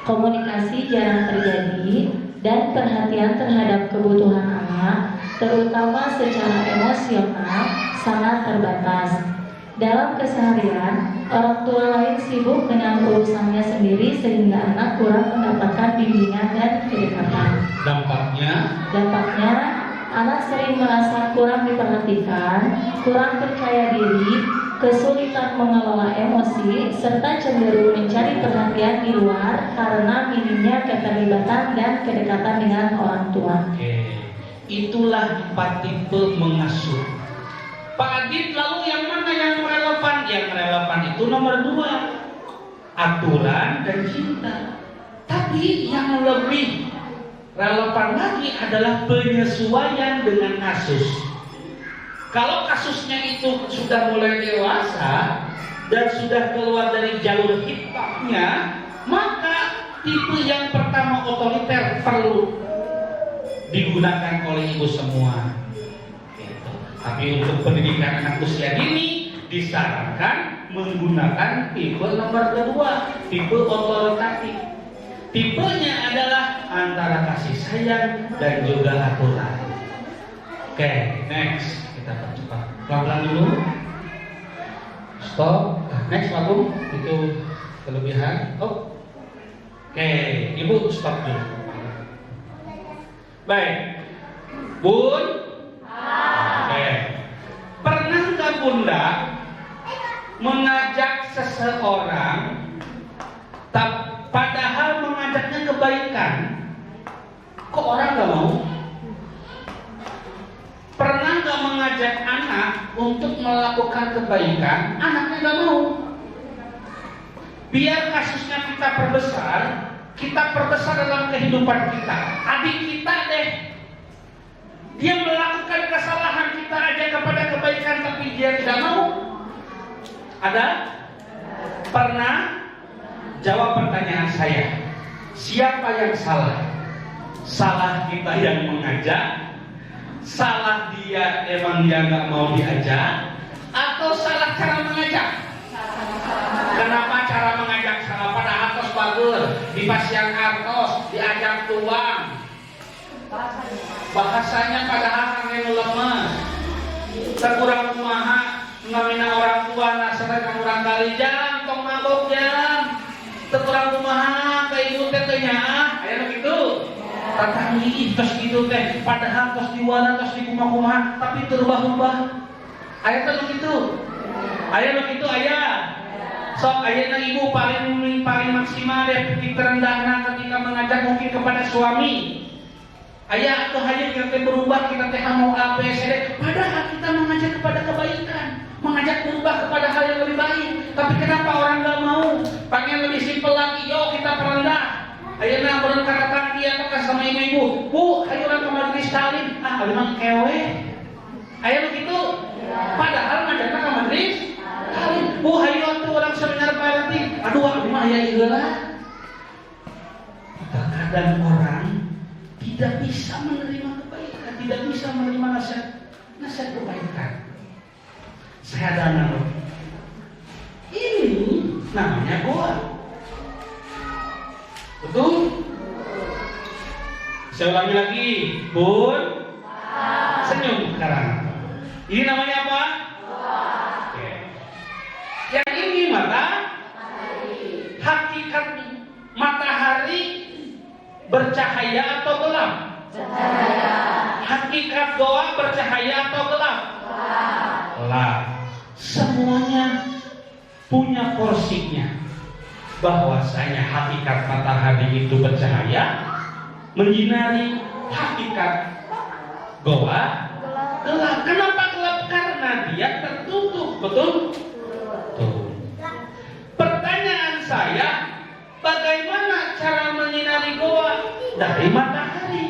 Komunikasi jarang terjadi dan perhatian terhadap kebutuhan anak, terutama secara emosional, sangat terbatas. Dalam keseharian, orang tua lain sibuk dengan urusannya sendiri sehingga anak kurang mendapatkan bimbingan dan kedekatan. Dampaknya, anak sering merasa kurang diperhatikan, kurang percaya diri, kesulitan mengelola emosi, serta cenderung mencari perhatian di luar karena minimnya keterlibatan dan kedekatan dengan orang tua. Itulah 4 tipe mengasuh. Pak Adit, lalu yang mana yang relevan? Yang relevan itu nomor 2, aturan dan cinta. Tapi yang lebih relevan lagi adalah penyesuaian dengan kasus. Kalau kasusnya itu sudah mulai dewasa dan sudah keluar dari jalur hitamnya, maka tipe yang pertama otoriter perlu digunakan oleh ibu semua. Tapi untuk pendidikan anak usia dini disarankan menggunakan tipe nomor 2, tipe otoritatif. Tipenya adalah antara kasih sayang dan juga aturan. Next, kita percepat. Pelan-pelan dulu. Stop. Next, Pak Bung. Itu kelebihan. Ibu stop dulu. Baik. Bun. Pernah nggak Bunda mengajak seseorang padahal mengajaknya kebaikan, kok orang nggak mau? Pernah nggak mengajak anak untuk melakukan kebaikan, anaknya nggak mau? Biar kasusnya kita perbesar dalam kehidupan kita. Adik kita deh, dia melakukan kesalahan, kita ajak kepada kebaikan tapi dia tidak mau. Ada? Pernah? Jawab pertanyaan saya. Siapa yang salah? Salah kita yang mengajak Salah dia, emang dia nggak mau diajak, atau salah cara mengajak? Kenapa cara mengajak salah? Pada artos bagus, di pasian artos, diajak tuang. Bahasanya padahal angin lemes. Terkurang kumaha, namina orang tua nasara kamu orang kali jam, tong mabok jam. Terkurang kumaha, ke ibu teh teh nyaah, aya nu kitu. Tatanggi tos kitu teh, padahal tos diwara tos di kumaha-kumaha, tapi terubah-ubah. Aya teh nu kitu. Aya nu kitu aya. Sok ayeuna ibu paling maksimal deh titik terendahna ketika mengajak mungkin kepada suami. Aya atau hanya kita berubah, kita teh mau ABCD, padahal kita mengajak kepada kebaikan, mengajak berubah kepada hal yang lebih baik. Tapi kenapa orang nggak mau? Pengen lebih simpel lagi, yo kita perendah. Ayeuna beureun karatang dia apakah sama ibu-ibu, Bu, ayo urang ke majelis taklim. Ah, ali mah kewe. Aya begitu. Padahal ngajakna ke majelis taklim. Bu, ayo atuh urang seminar parenting. Aduh, abi mah aya ieu lah. Terkadang orang tidak bisa menerima kebaikan, tidak bisa menerima nasihat kebaikan. Saya ada anak. Ini namanya goa. Betul? Saya ulangi lagi, Bun. Senyum sekarang. Ini namanya apa? Oke. Yang ini mata hakikat matahari bercahaya atau gelap? Cahaya. Hakikat doa bercahaya atau gelap? Gelap. Semuanya punya porsinya. Bahwasanya hakikat matahari itu bercahaya, menyinari. Hakikat goa gelap. Kenapa gelap? Karena dia tertutup. Betul? Betul. Pertanyaan saya, bagaimana cara menyinari goa? Dari matahari.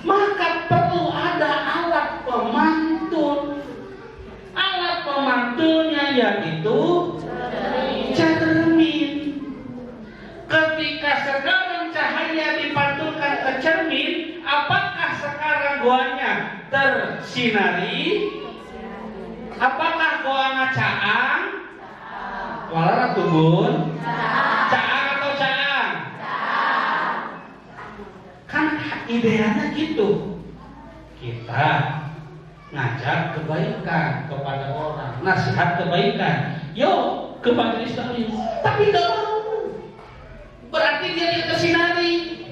Maka perlu ada alat pemantul. Alat pemantulnya yaitu cermin. Ketika sekarang cahaya dipantulkan ke cermin, apakah sekarang goanya tersinari? Apakah goanya caang? Walara tubun? Caang atau caang? Kan idealnya gitu. Kita ngajak kebaikan kepada orang, nasihat kebaikan. Yo, ke majelis taklim. Tapi enggak mau. Berarti dia tersinari.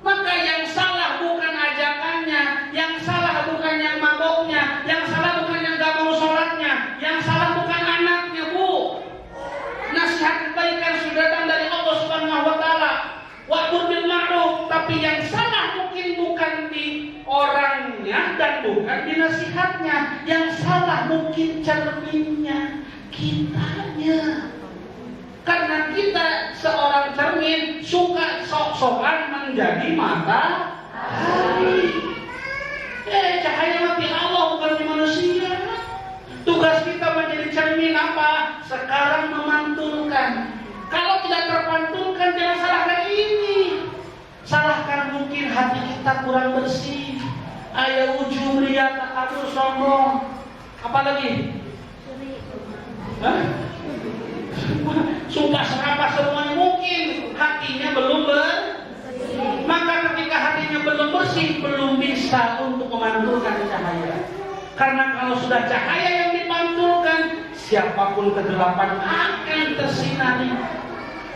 Maka yang salah bukan ajakannya, yang salah bukan yang maboknya, yang salah bukan yang gak mau sholatnya, yang salah bukan anaknya, Bu. Nasihat kebaikan sudah datang dari Allah Subhanahu wa taala. Wa'mur bil ma'ruf, tapi yang salah mungkin bukan di orangnya dan bukan di nasihatnya. Yang salah mungkin cerminnya, kitanya. Karena kita seorang cermin suka sok-sokan menjadi matahari. Cahaya mati Allah bukan di manusia. Tugas kita menjadi cermin apa? Sekarang memantulkan. Kalau tidak terpantulkan, jangan salahkan ini. Salahkan mungkin hati kita kurang bersih. Aya ujung ria takabur sombong. Apalagi? Sumpah serapah semuanya mungkin hatinya belum bersih. Maka ketika hatinya belum bersih, belum bisa untuk memantulkan cahaya. Karena kalau sudah cahaya yang dipantulkan, siapapun kegelapan akan tersinari.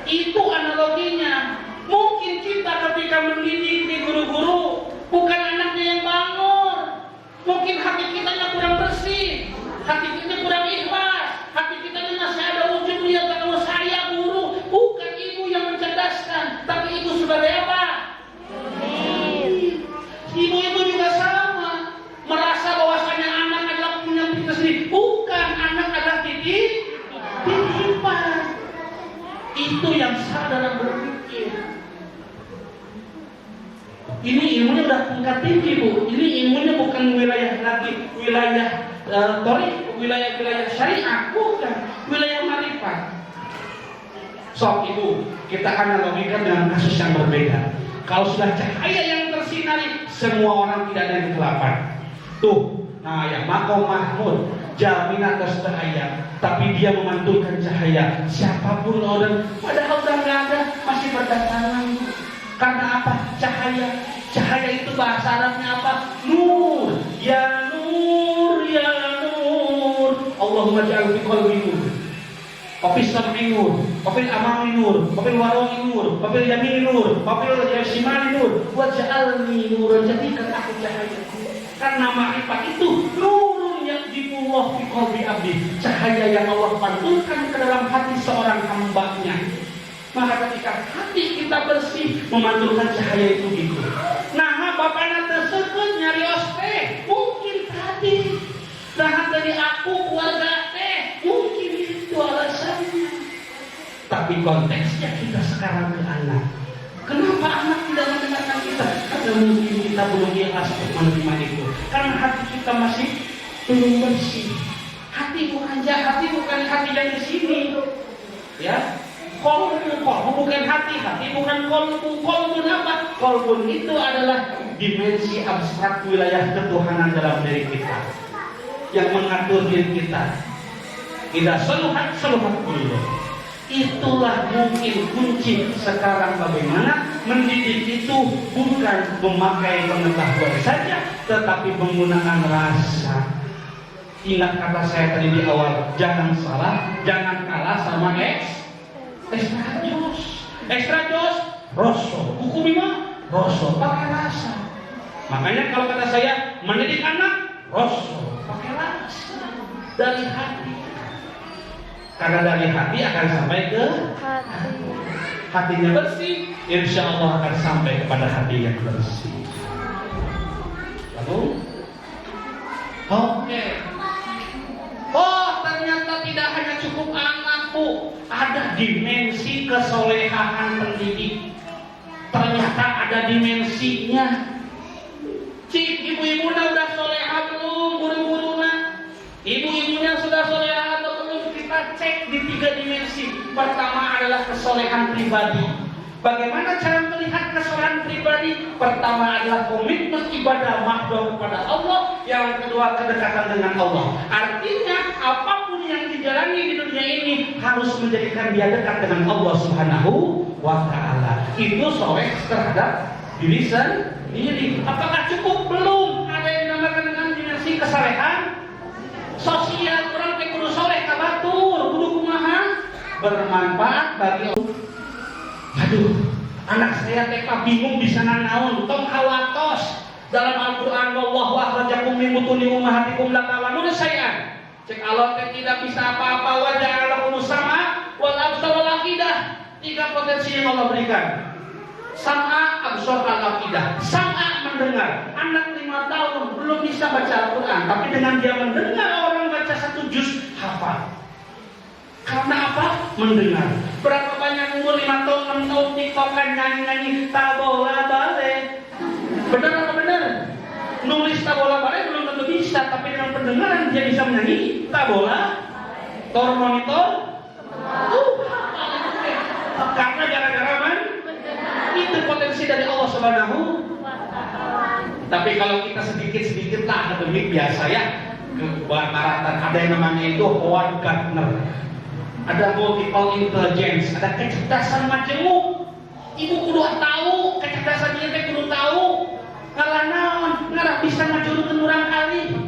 Itu analoginya. Mungkin kita ketika mendidik di guru-guru, bukan anaknya yang bangun. Mungkin hati kita yang kurang bersih, hati kita kurang ikhlas, hati kita masih ada ujung lihat kalau saya guru, bukan ibu yang mencerdaskan, tapi ibu sebagai apa? Ibu-ibu juga sama, merasa bahwasanya anak adalah punya kita sendiri. Bukan, anak adalah titipan. Itu yang salah dalam berpikir. Ini ilmunya udah tingkat tinggi, Bu. Ini ilmunya bukan wilayah lagi, wilayah torik, wilayah syariat, bukan wilayah marifat. Sok Ibu, kita analogikan dengan kasus yang berbeda. Kalau sudah cahaya yang bersinari, semua orang tidak ada yang kegelapan. Tuh, nah ya Makom Mahmud jamin atas cahaya, tapi dia memantulkan cahaya siapapun orang, padahal udah nggak ada, masih berdatangan. Karena apa? Cahaya. Cahaya itu bahasa Arabnya apa? Nur. Ya nur, ya nur. Allahumma ja'al fi qalbi nur. Wafil sam'i nur, wafil amami nur, wafil waroi nur, wafil yamini nur, wafil yasimani nur, waj'alni nur, jadikan aku cahaya. Karena ma'rifat itu nurun yaqdimullah fi qalbi abdi, cahaya yang Allah pantulkan ke dalam hati seorang hambanya. Maka ketika hati kita bersih, memantulkan cahaya itu gitu. Nah, bapaknya tersebut nyari oste, mungkin tadi. Nah, dari aku keluarga teh, mungkin itu alasannya. Tapi konteksnya kita sekarang ke anak. Kenapa anak tidak mendengarkan kita? Karena mungkin kita belum ikhlas untuk menerima itu. Karena hati kita masih belum bersih. Hati bukan jahat, hati bukan hati yang di sini. Ya. Kolbu bukan hati, hati bukan kolbu. Kolbu apa? Kolbu itu adalah dimensi abstrak wilayah ketuhanan dalam diri kita yang mengatur diri kita. Tidak seluhat dulu. Itulah mungkin kunci sekarang bagaimana mendidik itu bukan memakai pengetahuan saja, tetapi menggunakan rasa. Ingat kata saya tadi di awal, jangan salah, jangan kalah sama extra jos, rosso, hukum lima, rosso, pakai rasa. Makanya kalau kata saya mendidik anak, rosso, pakai rasa dari hati. Karena dari hati akan sampai ke hati. Hatinya bersih, insya Allah akan sampai kepada hati yang bersih. Lalu, oke. Oh, ternyata tidak hanya cukup anak, Bu. Ada dimensi kesolehan pendidik. Ternyata ada dimensinya. Cik, ibu-ibunya udah soleha belum? Guru-gurunya? Ibu-ibunya sudah soleha atau belum? Kita cek di 3 dimensi. Pertama adalah kesolehan pribadi. Bagaimana cara melihat kesolehan pribadi? Pertama adalah komitmen ibadah mahdoh kepada Allah. Yang kedua kedekatan dengan Allah. Artinya apapun yang dijalani di dunia ini harus menjadikan dia dekat dengan Allah Subhanahu wa Ta'ala. Itu soleh terhadap diri sendiri. Apakah cukup? Belum. Ada yang dinamakan dengan dimensi kesalehan sosial. Orang teh kudu soleh kabatur, kudu kumaha bermanfaat bagi Allah. Aduh, anak saya teh bingung bisa naon, tong hawatos. Dalam Al-Qur'an wallahu akhrajakum min butuni ummahatikum la ta'lamuna syai'an. Cek Allah teh tidak bisa apa-apa, wa ja'alakum sama wal absar wal aqidah. 3 potensi yang Allah berikan. Sam'a, absar, al-aqidah. Sam'a mendengar. Anak 5 tahun belum bisa baca Al-Qur'an, tapi dengan dia mendengar orang baca 1 juz hafal. Karena apa? Mendengar. Berapa banyak umur 5 tahun, 6 tahun tiktokan nyanyi-nyanyi tabola balik. Benar apa benar? Nulis tabola balik belum tentu bisa, tapi dengan pendengaran dia bisa menyanyi tabola. Tor monitor. Karena gara-gara itu potensi dari Allah Subhanahu. Tapi kalau kita sedikit-sedikit lah akademik biasa ya, kebaratan ada yang namanya itu Howard Gardner. Ada multiple intelligence, ada kecerdasan majemuk. Ibu kudu tahu, kecerdasan dia teh kudu tahu. Ngalah naon, ngalah bisa ngajurutkeun urang kali.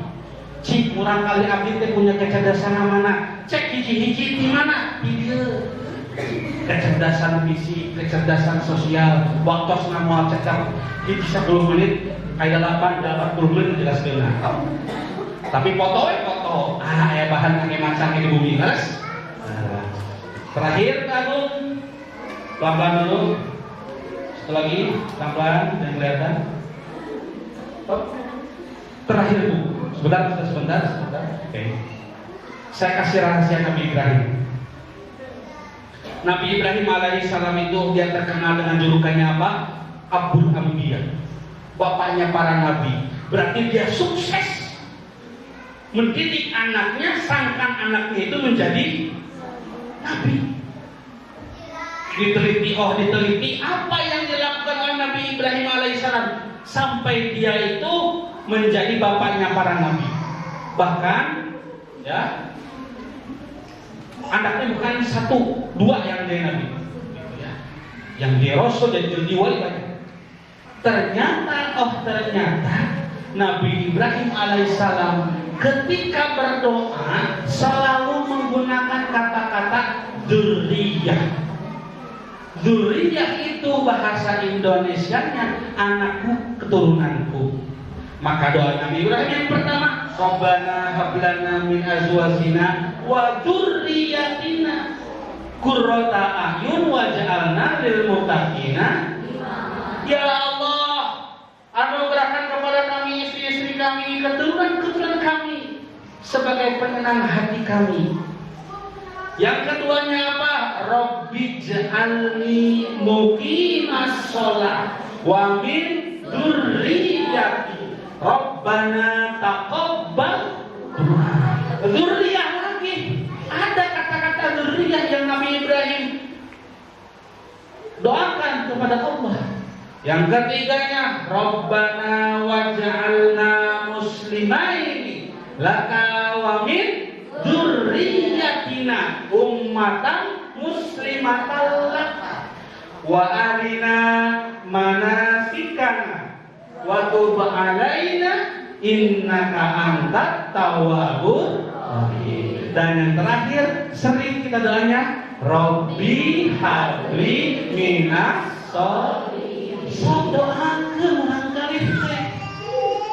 Cik, urang kali abdi teh punya kecerdasan mana? Cek hiji-hiji di mana? Di dieu. Kecerdasan fisik, kecerdasan sosial, waktosna moal cekap hiji 10 menit, kayak 40 menit jelaskeun. Tapi foto. Aya bahan kage macang di bumi, geus. Terakhir Pak Agung, pelan-pelan dulu. Satu lagi, pelan-pelan dan kelihatan. Terakhir Bu, sebentar. Oke. Saya kasih rahasia Nabi Ibrahim. Nabi Ibrahim alaihissalam itu dia terkenal dengan julukannya apa? Abul Anbiya, bapaknya para nabi. Berarti dia sukses mendidik anaknya, sangkan anaknya itu menjadi nabi. Diteliti apa yang dilakukan oleh Nabi Ibrahim alaihissalam. sampai dia itu menjadi bapaknya para nabi. Bahkan ya, anaknya bukan 1, 2 yang jadi nabi, gitu ya. Yang dia rasul dan jadi wali banyak. Ternyata Nabi Ibrahim alaihissalam ketika berdoa selalu menggunakan kata-kata dzurriyyah. Dzurriyyah itu bahasa Indonesianya anakku, keturunanku. Maka doa Nabi Ibrahim yang pertama, Rabbana hablana min azwajina wa dzurriyyatina qurrata a'yun waj'alna lil muttaqina. Ya Allah, anugerahkan kepada kami istri-istri kami, keturunan kami sebagai penenang hati kami. Yang keduanya apa? Rabbi ja'alni muqimas shalah wa min dzurriyyati Rabbana taqabbal du'a. Dzurriyyah lagi. Ada kata-kata dzurriyyah yang Nabi Ibrahim doakan kepada Allah. Yang ketiganya, Rabbana waj'alna muslimaini laka wa min dzurriyyatina ummatan muslimatan laka wa arina manasikana wa tub alaina innaka antat tawwabur rahim. Dan yang terakhir, sering kita doanya Rabbi habli minas sholihin. So doakan barangkali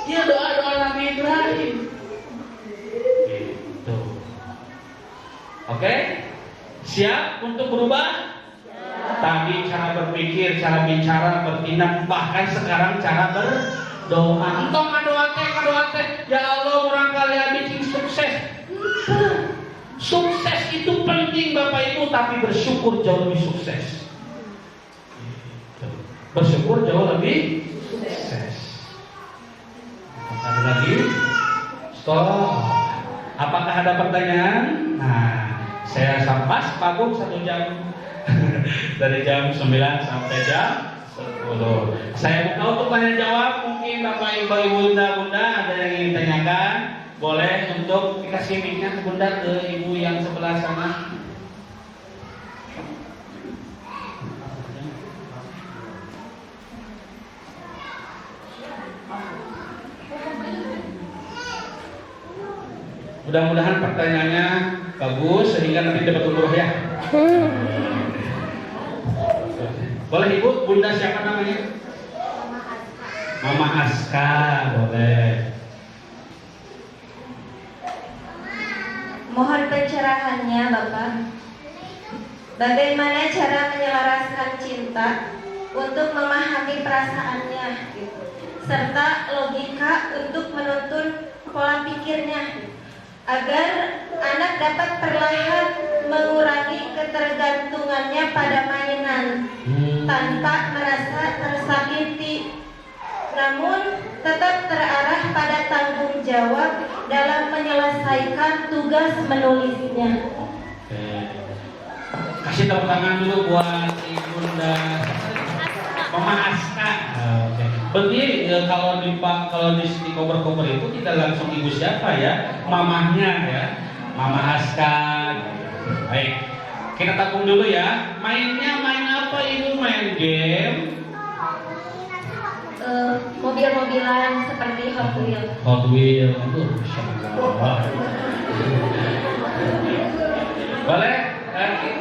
ya doa-doa Nabi Ibrahim. Gitu. Oke? Siap untuk berubah? Tadi cara berpikir, cara bicara, bertindak, bahkan sekarang cara berdoa. Entong ngadoa teh, ya Allah barangkali bikin sukses. Sukses itu penting Bapak Ibu, tapi bersyukur jauh lebih sukses. Bersyukur jauh lebih sukses. Ada lagi? Stop. Apakah ada pertanyaan? Nah, saya sampas pagum 1 jam dari jam 9 sampai jam 10. Saya buka untuk tanya jawab. Mungkin Bapak Ibu, Bunda ada yang ingin ditanyakan, boleh untuk dikasih mic-nya ke Bunda, ke Ibu yang sebelah sana. Mudah-mudahan pertanyaannya bagus sehingga nanti dapat umroh ya. Boleh Ibu, Bunda siapa namanya? Mama Aska, boleh. Mohon pencerahannya Bapak. Bagaimana cara menyelaraskan cinta untuk memahami perasaannya, serta logika untuk menuntun pola pikirnya, agar anak dapat perlahan mengurangi ketergantungannya pada mainan tanpa merasa tersakiti, namun tetap terarah pada tanggung jawab dalam menyelesaikan tugas menulisnya. Kasih tepuk tangan dulu buat Bunda Mama Aska. Berarti kalau di cover itu tidak langsung ibu siapa ya, mamahnya ya, Mama Aska. Baik, kita tabung dulu ya. Mainnya main apa Ibu? Main game? Mobil-mobilan seperti Hot Wheels. Hot Wheels, Masya Allah. Boleh?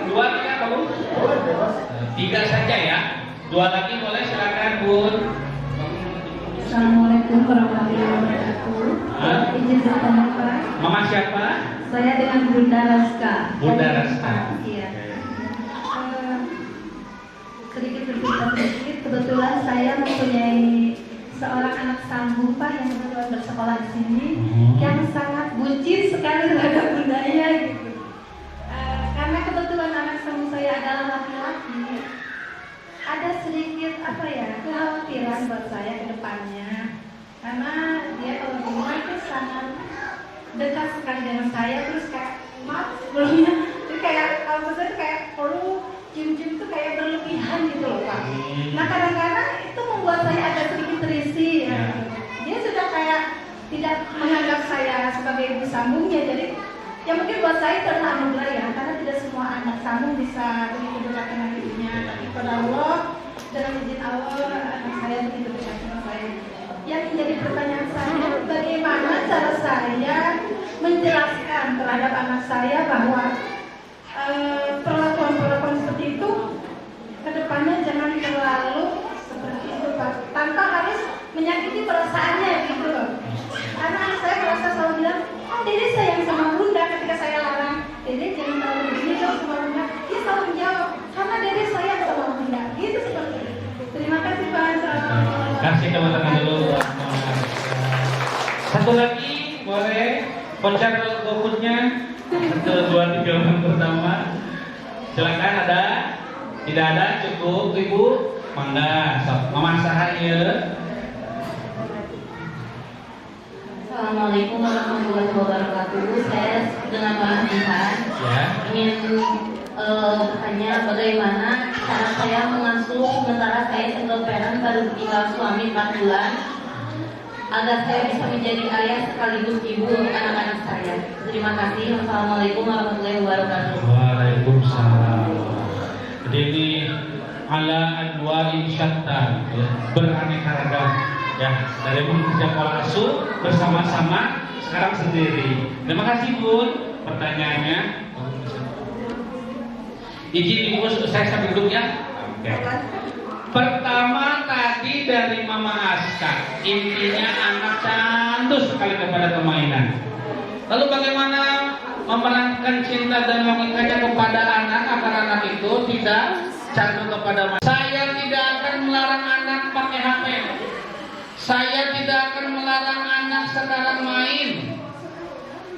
2 3 kamu? 3 saja ya. 2 lagi boleh, silakan Bun. Assalamualaikum warahmatullahi wabarakatuh. Izin bertanya Pak. Mama siapa? Saya dengan Bunda Raska. Bunda Raska. Iya. Sedikit bercerita sedikit. Kebetulan saya mempunyai seorang anak sanggup Pak yang kebetulan bersekolah di sini, yang sangat bucin sekali terhadap bundanya gitu. Karena kebetulan anak sanggup saya adalah laki-laki, ada sedikit kekhawatiran buat saya ke depannya, karena dia kalau di rumah itu sangat dekat sekali dengan saya, terus kayak sebelumnya itu kayak kalau saya kayak perlu cium-cium itu kayak berlebihan gitu loh Pak. Nah kadang-kadang itu membuat saya agak sedikit risih tidak menganggap saya sebagai ibu sambungnya. Jadi ya mungkin buat saya itu adalah anugerah ya, karena tidak semua anak sambung bisa begitu dekat dengan ibunya. Tapi pada Allah, dengan izin Allah, anak saya begitu dekat dengan saya. Yang menjadi pertanyaan saya, bagaimana cara saya menjelaskan terhadap anak saya bahwa perlakuan-perlakuan seperti itu kedepannya jangan terlalu seperti itu Pak, tanpa harus menyakiti perasaannya gitu loh. Karena anak saya merasa selalu bilang, Dede sayang sama bunda. Ketika saya larang, Dede jangan terlalu begini dong sama bunda, dia selalu menjawab, karena Dede sayang sama bunda. Gitu seperti itu. Terima kasih Pak. Kasih teman-teman dulu. Satu lagi boleh voucher GoFood-nya 1, 2, 3 orang pertama. Silakan, ada? Tidak ada, cukup Ibu. Mangga, sok Mama Sahaya. Assalamualaikum warahmatullahi wabarakatuh. Saya dengan Pak Tuhan ingin bertanya bagaimana cara saya mengasuh sementara saya single parent baru tinggal suami 4 bulan agar saya bisa menjadi ayah sekaligus ibu untuk anak-anak saya. Terima kasih. Wassalamualaikum warahmatullahi wabarakatuh. Waalaikumsalam. Jadi ini ala anwari syatta, ya, beraneka ragam, ya, dari bekerja pola asuh bersama-sama, sekarang sendiri. Terima kasih Bun. Pertanyaannya, izin Ibu saya sambil duduk ya. Oke. Pertama tadi dari Mama Aska, intinya anak candu sekali kepada permainan. Lalu bagaimana memerankan cinta dan logikanya kepada anak agar anak itu tidak candu kepada main. Saya tidak akan melarang anak pakai HP. Saya tidak akan melarang anak sekarang main.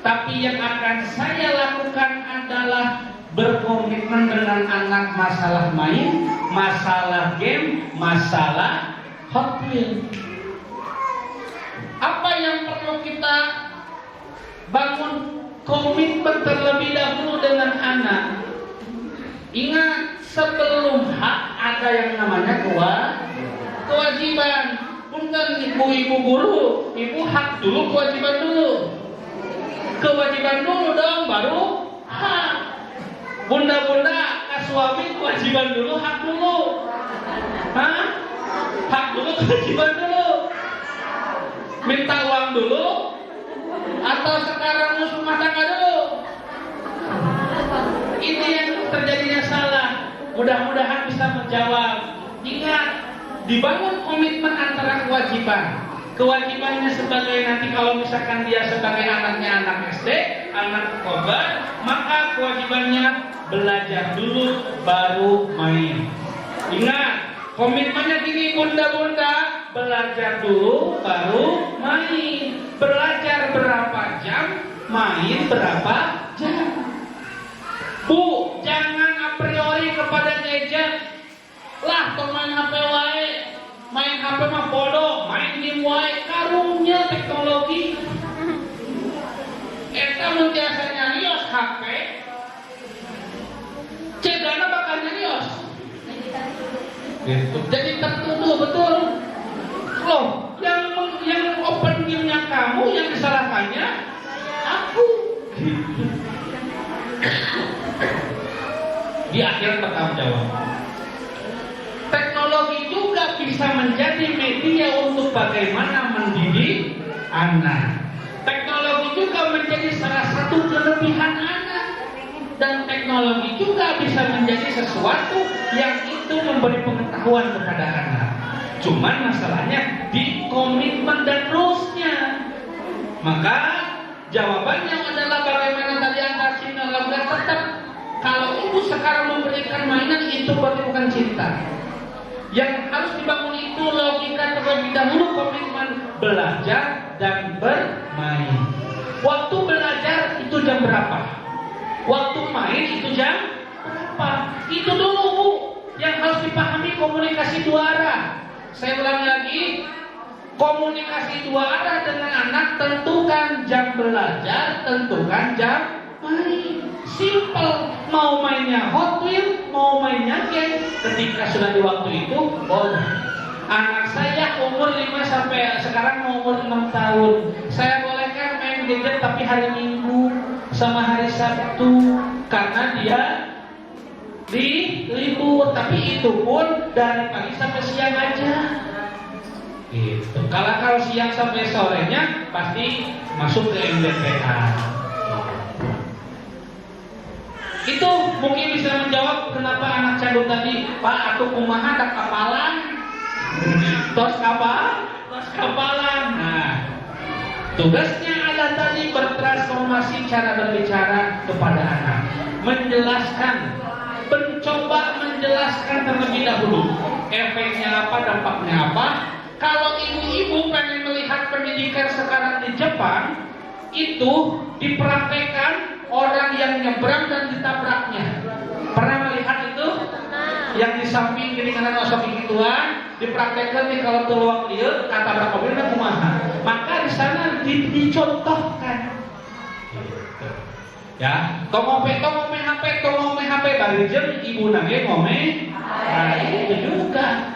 Tapi yang akan saya lakukan adalah berkomitmen dengan anak masalah main, masalah game, masalah Hot Wheels. Apa yang perlu kita bangun komitmen terlebih dahulu dengan anak. Ingat, sebelum hak ada yang namanya kewajiban. Punten ibu-ibu guru, ibu hak dulu, kewajiban dulu. Kewajiban dulu dong, baru hak. Bunda-bunda, suami kewajiban dulu, hak dulu. Hah? Hak dulu, kewajiban dulu. Minta uang dulu, atau sekarang ngurus rumah tangga dulu. Ini yang terjadinya salah. Mudah-mudahan bisa menjawab. Ingat, dibangun komitmen antara kewajiban. Kewajibannya sebagai nanti kalau misalkan dia sebagai anaknya anak SD, anak kobar, maka kewajibannya belajar dulu baru main. Ingat, komitmennya gini bunda-bunda, belajar dulu baru main. Belajar berapa jam, main berapa jam. Bu, jangan a priori kepada gadget. Lah, pemain HP wae, main HP mah bodoh, main game wae, karungnya teknologi. Eta mun biasa nyarios HP, cedana bakal nyarios. Gitu. Jadi tertuduh betul. Loh, yang open game-nya kamu, yang disalahkannya aku. Di akhir bertanggung jawab. Teknologi juga bisa menjadi media untuk bagaimana mendidik anak. Teknologi juga menjadi salah satu kelebihan anak. Dan teknologi juga bisa menjadi sesuatu yang itu memberi pengetahuan kepada anak. Cuman masalahnya di komitmen dan rules-nya. Maka jawabannya adalah bagaimana tadi Anda cinta logika tetap. Kalau ibu sekarang memberikan mainan itu berarti bukan cinta. Yang harus dibangun itu logika terlebih dahulu, komitmen belajar dan bermain. Waktu belajar itu jam berapa? Waktu main itu jam berapa? Itu dulu Bu yang harus dipahami, komunikasi dua arah. Saya ulangi lagi, komunikasi dua arah dengan anak. Tentukan jam belajar, tentukan jam main. Simple, mau mainnya Hot Wheels, mau mainnya game. Ketika sudah di waktu itu, boleh. Anak saya umur 5 sampai sekarang umur 6 tahun. Saya bolehkan main gadget tapi hari Minggu sama hari Sabtu karena dia di libur, tapi itu pun dari pagi sampai siang aja. Gitu. Kalau siang sampai sorenya pasti masuk ke MDPA. Itu mungkin bisa menjawab kenapa anak Cadu tadi, Pak, aku kumaha ada kapalan. Tos kapalan. Nah, tugasnya ada tadi bertransformasi cara berbicara kepada anak, menjelaskan, mencoba menjelaskan terlebih dahulu efeknya apa, dampaknya apa. Kalau ibu-ibu pengen melihat pendidikan sekarang di Jepang, itu dipraktekkan orang yang nyebrang dan ditabraknya. Pernah melihat itu? Yang di samping kiri kanan samping gituan dipraktekkan nih kalau keluar lieu katabrak mobil dan kumaha. Maka di sana dicontohkan. Ya, tong ngombe HP bari jeung ibu nage ngombe. Nah, itu juga.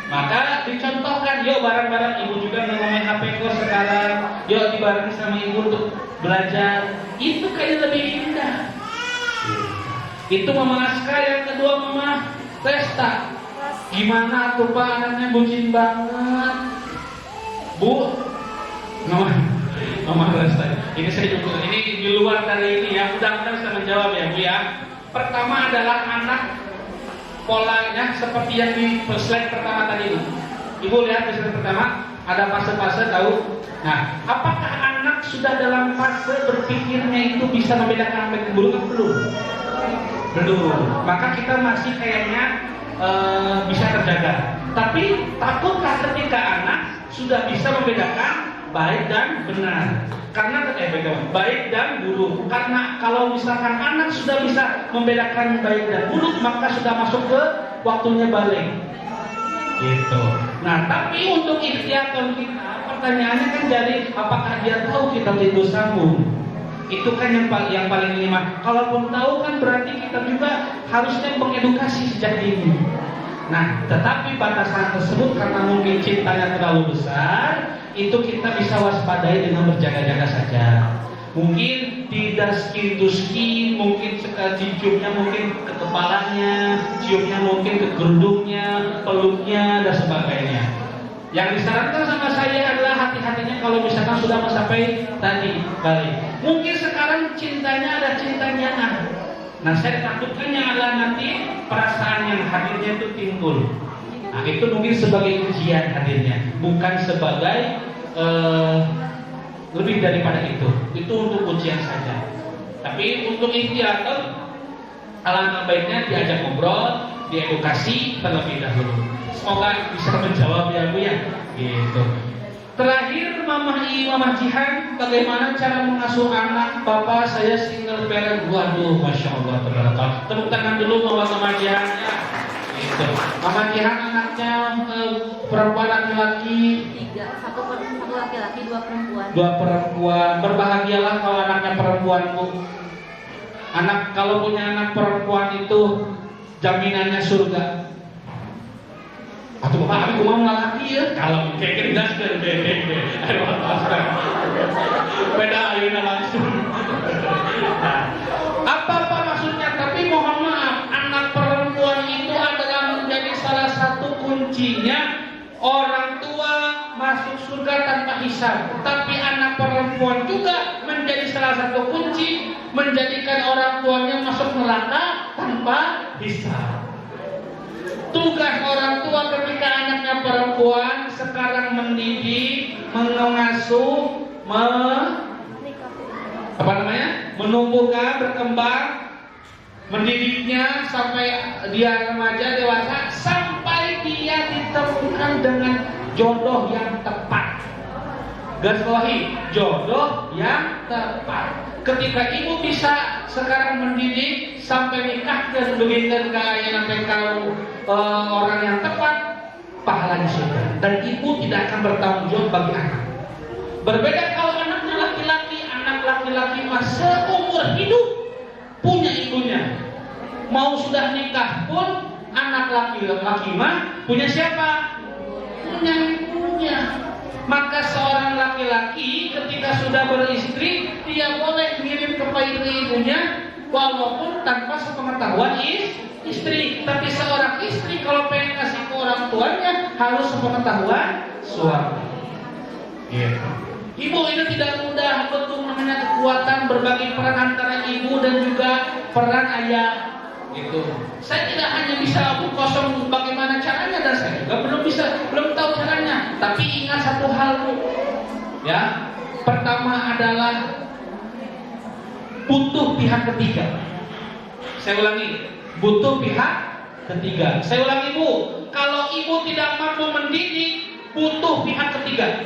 Maka dicontohkan, yuk bareng-bareng ibu juga ngomongin HP kok sekarang. Yuk dibareng sama ibu untuk belajar. Itu kayak lebih indah. Itu Mama Aska. Yang kedua Mama Resta. Gimana tuh Pak, anaknya bucin banget. Bu, Mama Resta. Ini saya juga, ini di luar dari ini ya. Mudah-mudahan bisa menjawab ya Bu ya. Pertama adalah anak polanya seperti yang di slide pertama tadi. Ibu lihat di slide pertama ada fase-fase tahu. Nah, apakah anak sudah dalam fase berpikirnya itu bisa membedakan baik dan buruk? Belum. Maka kita masih kayaknya bisa terjaga. Tapi takutkah ketika anak sudah bisa membedakan baik dan benar? Karena baik dan buruk. Karena kalau misalkan anak sudah bisa membedakan baik dan buruk, maka sudah masuk ke waktunya balik. Gitu. Nah, tapi untuk ikhtiar kita, pertanyaannya kan jadi apakah dia tahu kita tidur sambung? Itu kan yang paling lima. Kalaupun tahu kan berarti kita juga harusnya mengedukasi sejak dini. Nah, tetapi batasan tersebut karena mungkin cintanya terlalu besar, itu kita bisa waspadai dengan berjaga-jaga saja. Mungkin tidak skin to skin, mungkin ciumnya mungkin ke kepalanya, ciumnya mungkin ke kerudungnya, peluknya dan sebagainya. Yang disarankan sama saya adalah hati-hatinya kalau misalkan sudah sampai tadi balik. Mungkin sekarang cintanya ada cintanya. Nah, saya takutkannya adalah nanti perasaan yang hadirnya itu timbul. Nah, itu mungkin sebagai ujian hadirnya, bukan sebagai lebih daripada itu. Itu untuk ujian saja. Tapi untuk ikhtiar, alangkah baiknya diajak ngobrol, diedukasi terlebih dahulu. Semoga bisa menjawab ya Bu ya. Gitu. Terakhir Mama Jihan, bagaimana cara mengasuh anak? Bapak saya single parent. Waduh, Masya Allah, tabarakallah. Tepuk tangan dulu Mama Jihan ya. Gitu. Mama Jihan anaknya perempuan laki-laki. 3, satu laki-laki, 2 perempuan. 2 perempuan. Berbahagialah kalau anaknya perempuan Bu. Kalau punya anak perempuan itu jaminannya surga. Atau Bapak, aku mau laki ya. Kalau kayak gendas dan beda. Aduh, beda ayunya langsung. Apa maksudnya? Tapi mohon maaf, anak perempuan itu adalah menjadi salah satu kuncinya orang tua masuk surga tanpa hisab. Tapi anak perempuan juga menjadi salah satu kunci menjadikan orang tuanya masuk neraka tanpa hisab. Tugas orang tua ketika anaknya perempuan sekarang mendidik, mengasuh, menumbuhkan, berkembang, mendidiknya sampai dia remaja dewasa, sampai dia ditemukan dengan jodoh yang tepat. Garis bawahi, jodoh yang tepat. Ketika ibu bisa sekarang mendidik sampai nikah dan begitu kaya sampai kau orang yang tepat, pahalanya surga. Dan ibu tidak akan bertanggung jawab bagi anak. Berbeda kalau anaknya laki-laki, anak laki-laki masa umur hidup punya ibunya. Mau sudah nikah pun anak laki-laki mah punya siapa? punya ibunya. Maka seorang laki-laki ketika sudah beristri, dia boleh ngirim kepada ibunya walaupun tanpa sepengetahuan istri. Tapi seorang istri kalau pengen kasih ke orang tuanya harus sepengetahuan suami. Gitu. Ibu ini tidak mudah, betul namanya kekuatan berbagi peran antara ibu dan juga peran ayah. Gitu. Saya tidak hanya bisa omong kosong bagaimana caranya, dan saya juga belum tahu caranya. Tapi ingat satu hal, Bu. Ya, pertama adalah butuh pihak ketiga. Saya ulangi, butuh pihak ketiga. Saya ulangi, Bu. Kalau ibu tidak mampu mendidik, butuh pihak ketiga.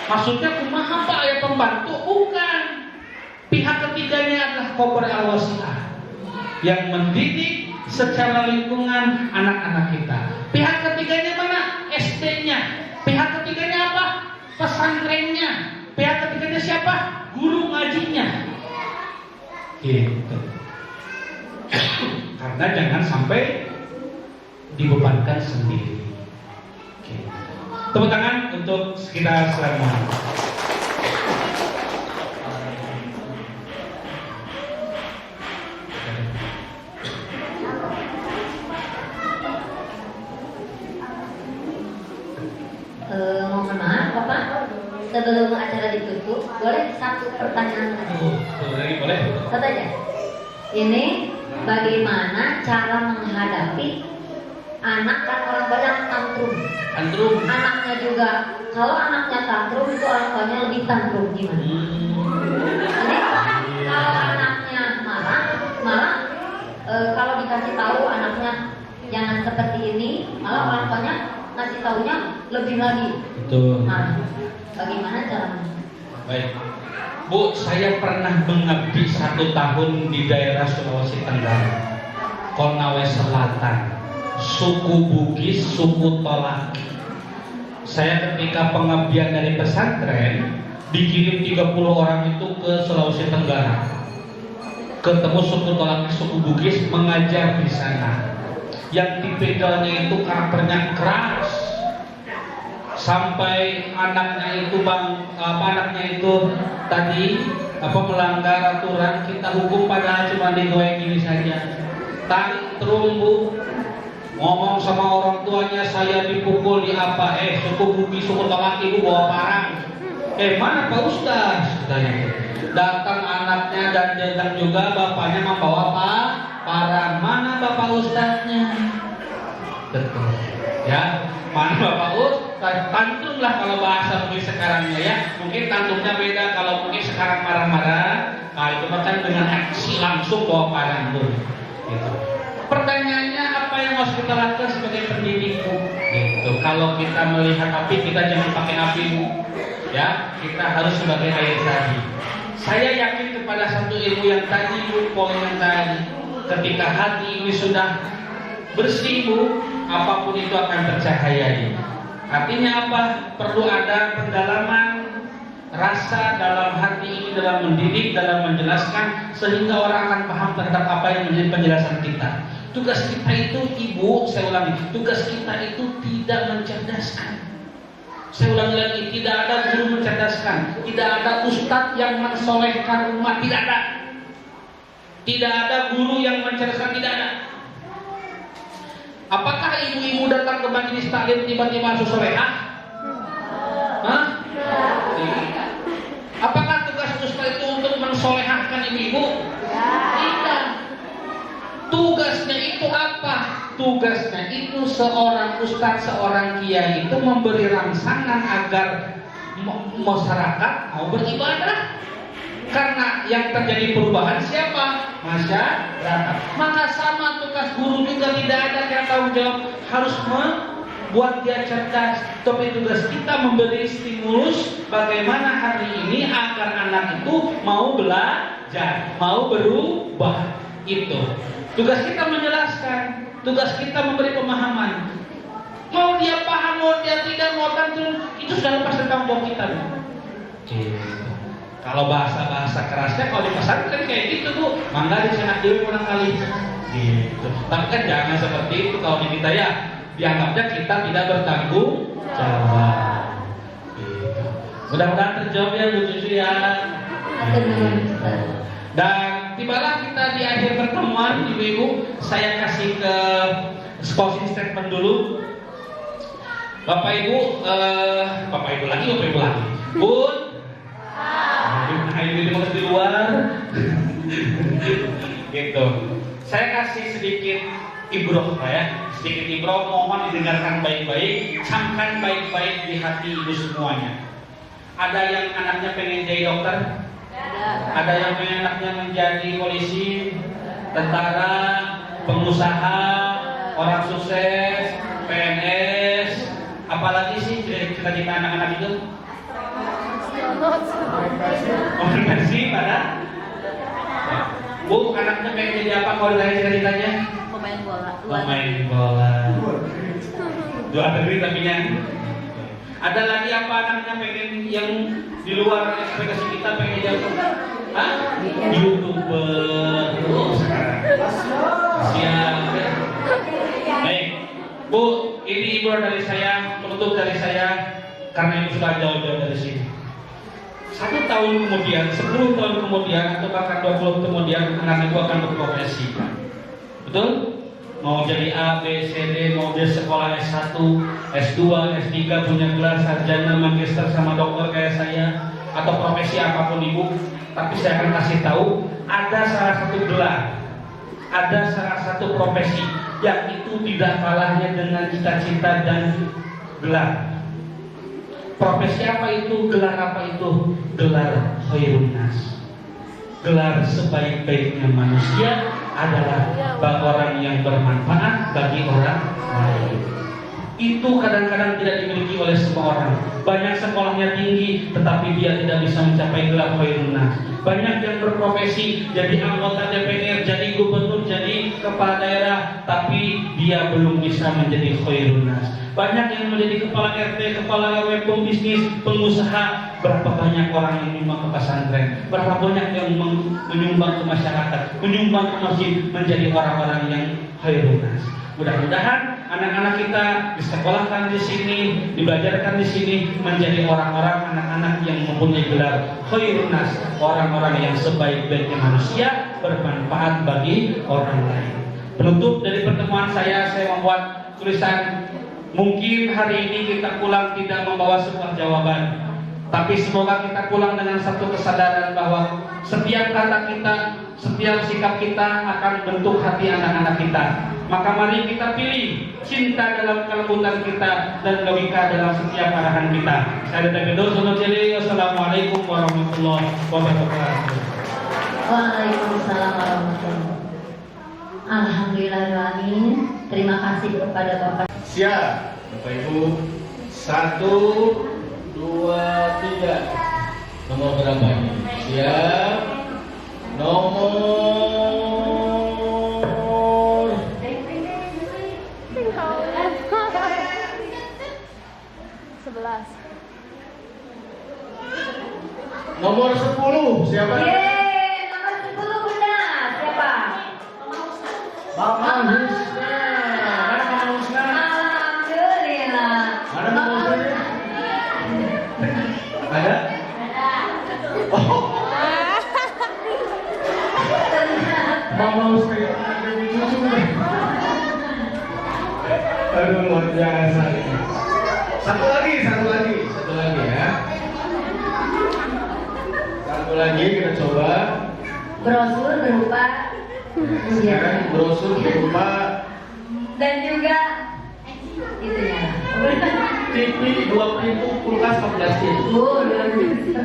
Maksudnya kumaha Pak ya pembantu? Bukan. Pihak ketiganya adalah koper al-wasilah yang mendidik secara lingkungan anak-anak kita. Pihak ketiganya mana? SD-nya. Pihak ketiganya apa? Pesantrennya. Pihak ketiganya siapa? Guru ngajinya. Gitu. Karena jangan sampai dibebankan sendiri. Gitu. Tepuk tangan untuk kita semua. Mohon maaf Bapak, sebelum acara ditutup, boleh satu pertanyaan lagi? Boleh. Satu aja. Ini bagaimana cara menghadapi anak kan orang banyak tantrum. Anaknya juga, kalau anaknya tantrum itu orang tuanya lebih tantrum gimana? Ini kalau anaknya marah, kalau dikasih tahu anaknya jangan seperti ini, malah orang tuanya ngasih taunya lebih lagi. Betul. Marah. Bagaimana caranya? Baik, Bu, saya pernah mengabdi 1 tahun di daerah Sulawesi Tenggara, Konawe Selatan, suku Bugis, suku Tolaki. Saya ketika pengabdian dari pesantren dikirim 30 orang itu ke Sulawesi Tenggara, ketemu suku Tolaki, suku Bugis, mengajar di sana. Yang dipegalnya itu karakternya keras, sampai anaknya itu tadi melanggar aturan, kita hukum padahal cuma digoyang gini saja. Tantrum, Bu, ngomong sama orang tuanya saya dipukul di apa, suku Bugis, suku Tolaki, Bu, bawa parang. Mana Pak Ustaz? Datang anaknya dan datang juga bapaknya membawa parang. Mana Bapak Ustaznya? Betul. Ya, mana Bapak Ustaz? Tantrum lah kalau bahasa mungkin sekarangnya ya. Mungkin tantrumnya beda. Kalau mungkin sekarang marah-marah, kalau itu kan dengan aksi langsung bawa parang, Bu. Gitu. Pertanyaannya apa yang harus kita lakukan sebagai pendidik, Bu? Gitu. Kalau kita melihat api, kita jangan pakai api, Bu. Ya, kita harus sebagai air tadi. Saya yakin kepada satu ilmu yang tadi, Bu, poin yang tadi. Ketika hati ini sudah bersih, Bu, apapun itu akan tercahayai. Artinya apa? Perlu ada pendalaman rasa dalam hati ini, dalam mendidik, dalam menjelaskan, sehingga orang akan paham terhadap apa yang menjadi penjelasan kita. Tugas kita itu, Ibu, saya ulangi, tugas kita itu tidak mencerdaskan. Saya ulangi lagi, tidak ada guru mencerdaskan, tidak ada ustadz yang mensolehkan umat, tidak ada. Tidak ada guru yang mencerdaskan, tidak ada. Apakah ibu-ibu datang ke majelis taklim tiba-tiba langsung solehah? Hah? Tidak. Apakah tugas ustadz itu untuk mensolehahkan ibu-ibu? Tidak. Tugasnya itu apa? Tugasnya itu seorang ustadz, seorang kiai itu memberi rangsangan agar masyarakat mau beribadah. Karena yang terjadi perubahan siapa? Masyarakat. Maka sama tugas guru juga, tidak ada yang tanggung jawab harus membuat dia cerdas. Tapi tugas kita memberi stimulus bagaimana hari ini agar anak itu mau belajar, mau berubah. Itu tugas kita menjelaskan, tugas kita memberi pemahaman. Mau dia paham, mau dia tidak, mau tantrum, itu sudah lepas dari tanggung jawab kita. Kalau bahasa-bahasa kerasnya kalau di pesantren kayak gitu, Bu, mangga dicenak dulu kurang kali. Gitu. Tapi kan jangan seperti itu kalau di kita ya. dianggapnya kita tidak bertanggung jawab. Gitu. Mudah-mudahan terjawab ya Bu Cucu ya. Dan tibalah kita di akhir pertemuan Ibu-ibu, saya kasih ke closing statement dulu. Bapak Ibu lagi. Bun, ini mau di luar. Gitu. Saya kasih sedikit ibroh ya, sedikit ibroh, mohon didengarkan baik-baik, camkan baik-baik di hati ibu semuanya. Ada yang anaknya pengen jadi dokter? Ada yang pengen anaknya menjadi polisi, tentara, pengusaha, orang sukses, PNS, apalagi sih cita-cita anak-anak itu? Organisasi pada? Bu, anaknya pengen jadi apa kalau ditanya cita-citanya? Pemain bola. Pemain bola. Dua negeri tapi nya. Ada lagi apa anaknya pengen yang di luar ekspektasi kita pengen jadi apa? Hah? YouTuber. Siap. Baik, Bu, ini ibu dari saya, penutup dari saya, karena ibu sudah jauh-jauh dari sini. 1 tahun kemudian, 10 tahun kemudian, atau bahkan 20 kemudian, anak ibu akan berprofesi. Betul? Mau jadi A, B, C, D, mau dia sekolah S1, S2, S3, punya gelar sarjana, magister sama dokter kayak saya, atau profesi apapun ibu. Tapi saya akan kasih tahu, ada salah satu gelar, ada salah satu profesi yang itu tidak kalahnya dengan cita-cita dan gelar. Profesi apa itu? Gelar apa itu? Gelar khairun nas. Gelar sebaik-baiknya manusia adalah orang yang bermanfaat bagi orang lain. Itu kadang-kadang tidak dimiliki oleh semua orang. Banyak sekolahnya tinggi, tetapi dia tidak bisa mencapai gelar khairun nas. Banyak yang berprofesi jadi anggota DPR, jadi gubernur, jadi kepala daerah, tapi dia belum bisa menjadi khairun nas. Banyak yang menjadi kepala RT, kepala RW, pembisnis, pengusaha. Berapa banyak orang yang menyumbang ke pesantren, berapa banyak yang menyumbang ke masyarakat, menyumbang ke masjid, menjadi orang-orang yang khairun nas. Mudah-mudahan anak-anak kita disekolahkan di sini, dibelajarkan di sini, menjadi orang-orang anak-anak yang mempunyai gelar khairun nas, orang-orang yang sebaik-baiknya manusia, bermanfaat bagi orang lain. Penutup dari pertemuan saya membuat tulisan. Mungkin hari ini kita pulang tidak membawa sebuah jawaban, tapi semoga kita pulang dengan satu kesadaran bahwa setiap kata kita, setiap sikap kita akan bentuk hati anak-anak kita. Maka mari kita pilih cinta dalam kelembutan kita dan logika dalam setiap arahan kita. Saya David Sonojeli. Wassalamualaikum warahmatullahi wabarakatuh. Waalaikumsalam warahmatullahi wabarakatuh. Alhamdulillahirrahmanirrahim. Terima kasih kepada Bapak. Siap, Bapak Ibu. 1, 2, 3. Nomor berapa ini? Siap. Nomor 11. Nomor 10. Siapa? Yeay, nomor 10 Bunda. Siapa? Mama Husna. Mana Mama Husna? Alhamdulillah. Mana Mama Husna? Ada? Oh. Mama Husna itu ada di cucu. Aduh, luar biasa ini. Satu lagi ya. Satu lagi kita coba. Brosur berupa Sekarang brosur berupa dan juga itunya. TV 2 pintu, kulkas 14 pintu. Oh, luar biasa.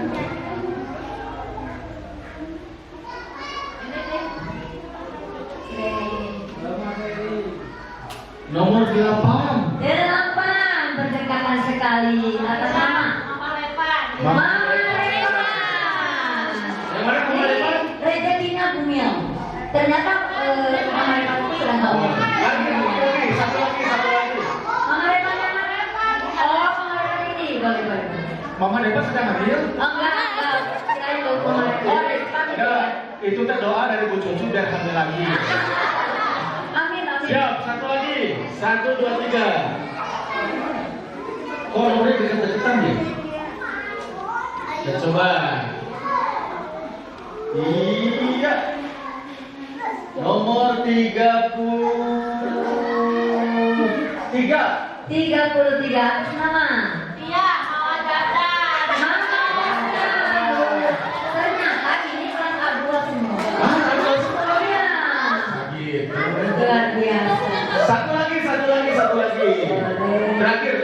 Nomor 8. 8 berdekatan sekali. Atas nama Mama Lepan. Mama Lepan. Yang mana Mama Lepan? Rezekinya Bumil. Ternyata Mama Lepan itu sudah tahu. Satu lagi. Mama Lepan yang mana? Oh, Mama Lepan ini. Boleh. Mama Lepan sedang hamil? Oh, enggak. Kira itu Mama Lepan. Oh, Lepan itu. Enggak, itu teh doa dari Bu Cucu biar hamil lagi. Amin. Siap, satu lagi. 1, 2, 3. Kok nomornya deket-deketan ya? Kita coba. Iya. Nomor 33. 33 nama. Iya, mau daftar. Ternyata ini kelas A2 semua. Iya. Gitu. Luar biasa. Satu lagi. Terakhir.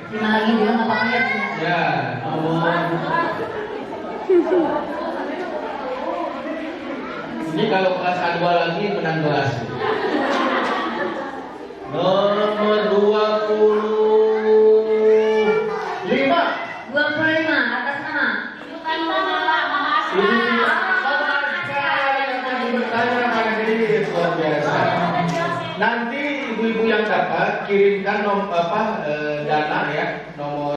Lima lagi juga nggak apa-apa ya. Ya, ini kalau kelas A2 lagi menang kelas. Nomor 25. 25 atas nama. Bukan menolak Ini mengasah. tadi bertanya pada diri luar biasa. Nanti ibu-ibu yang dapat kirimkan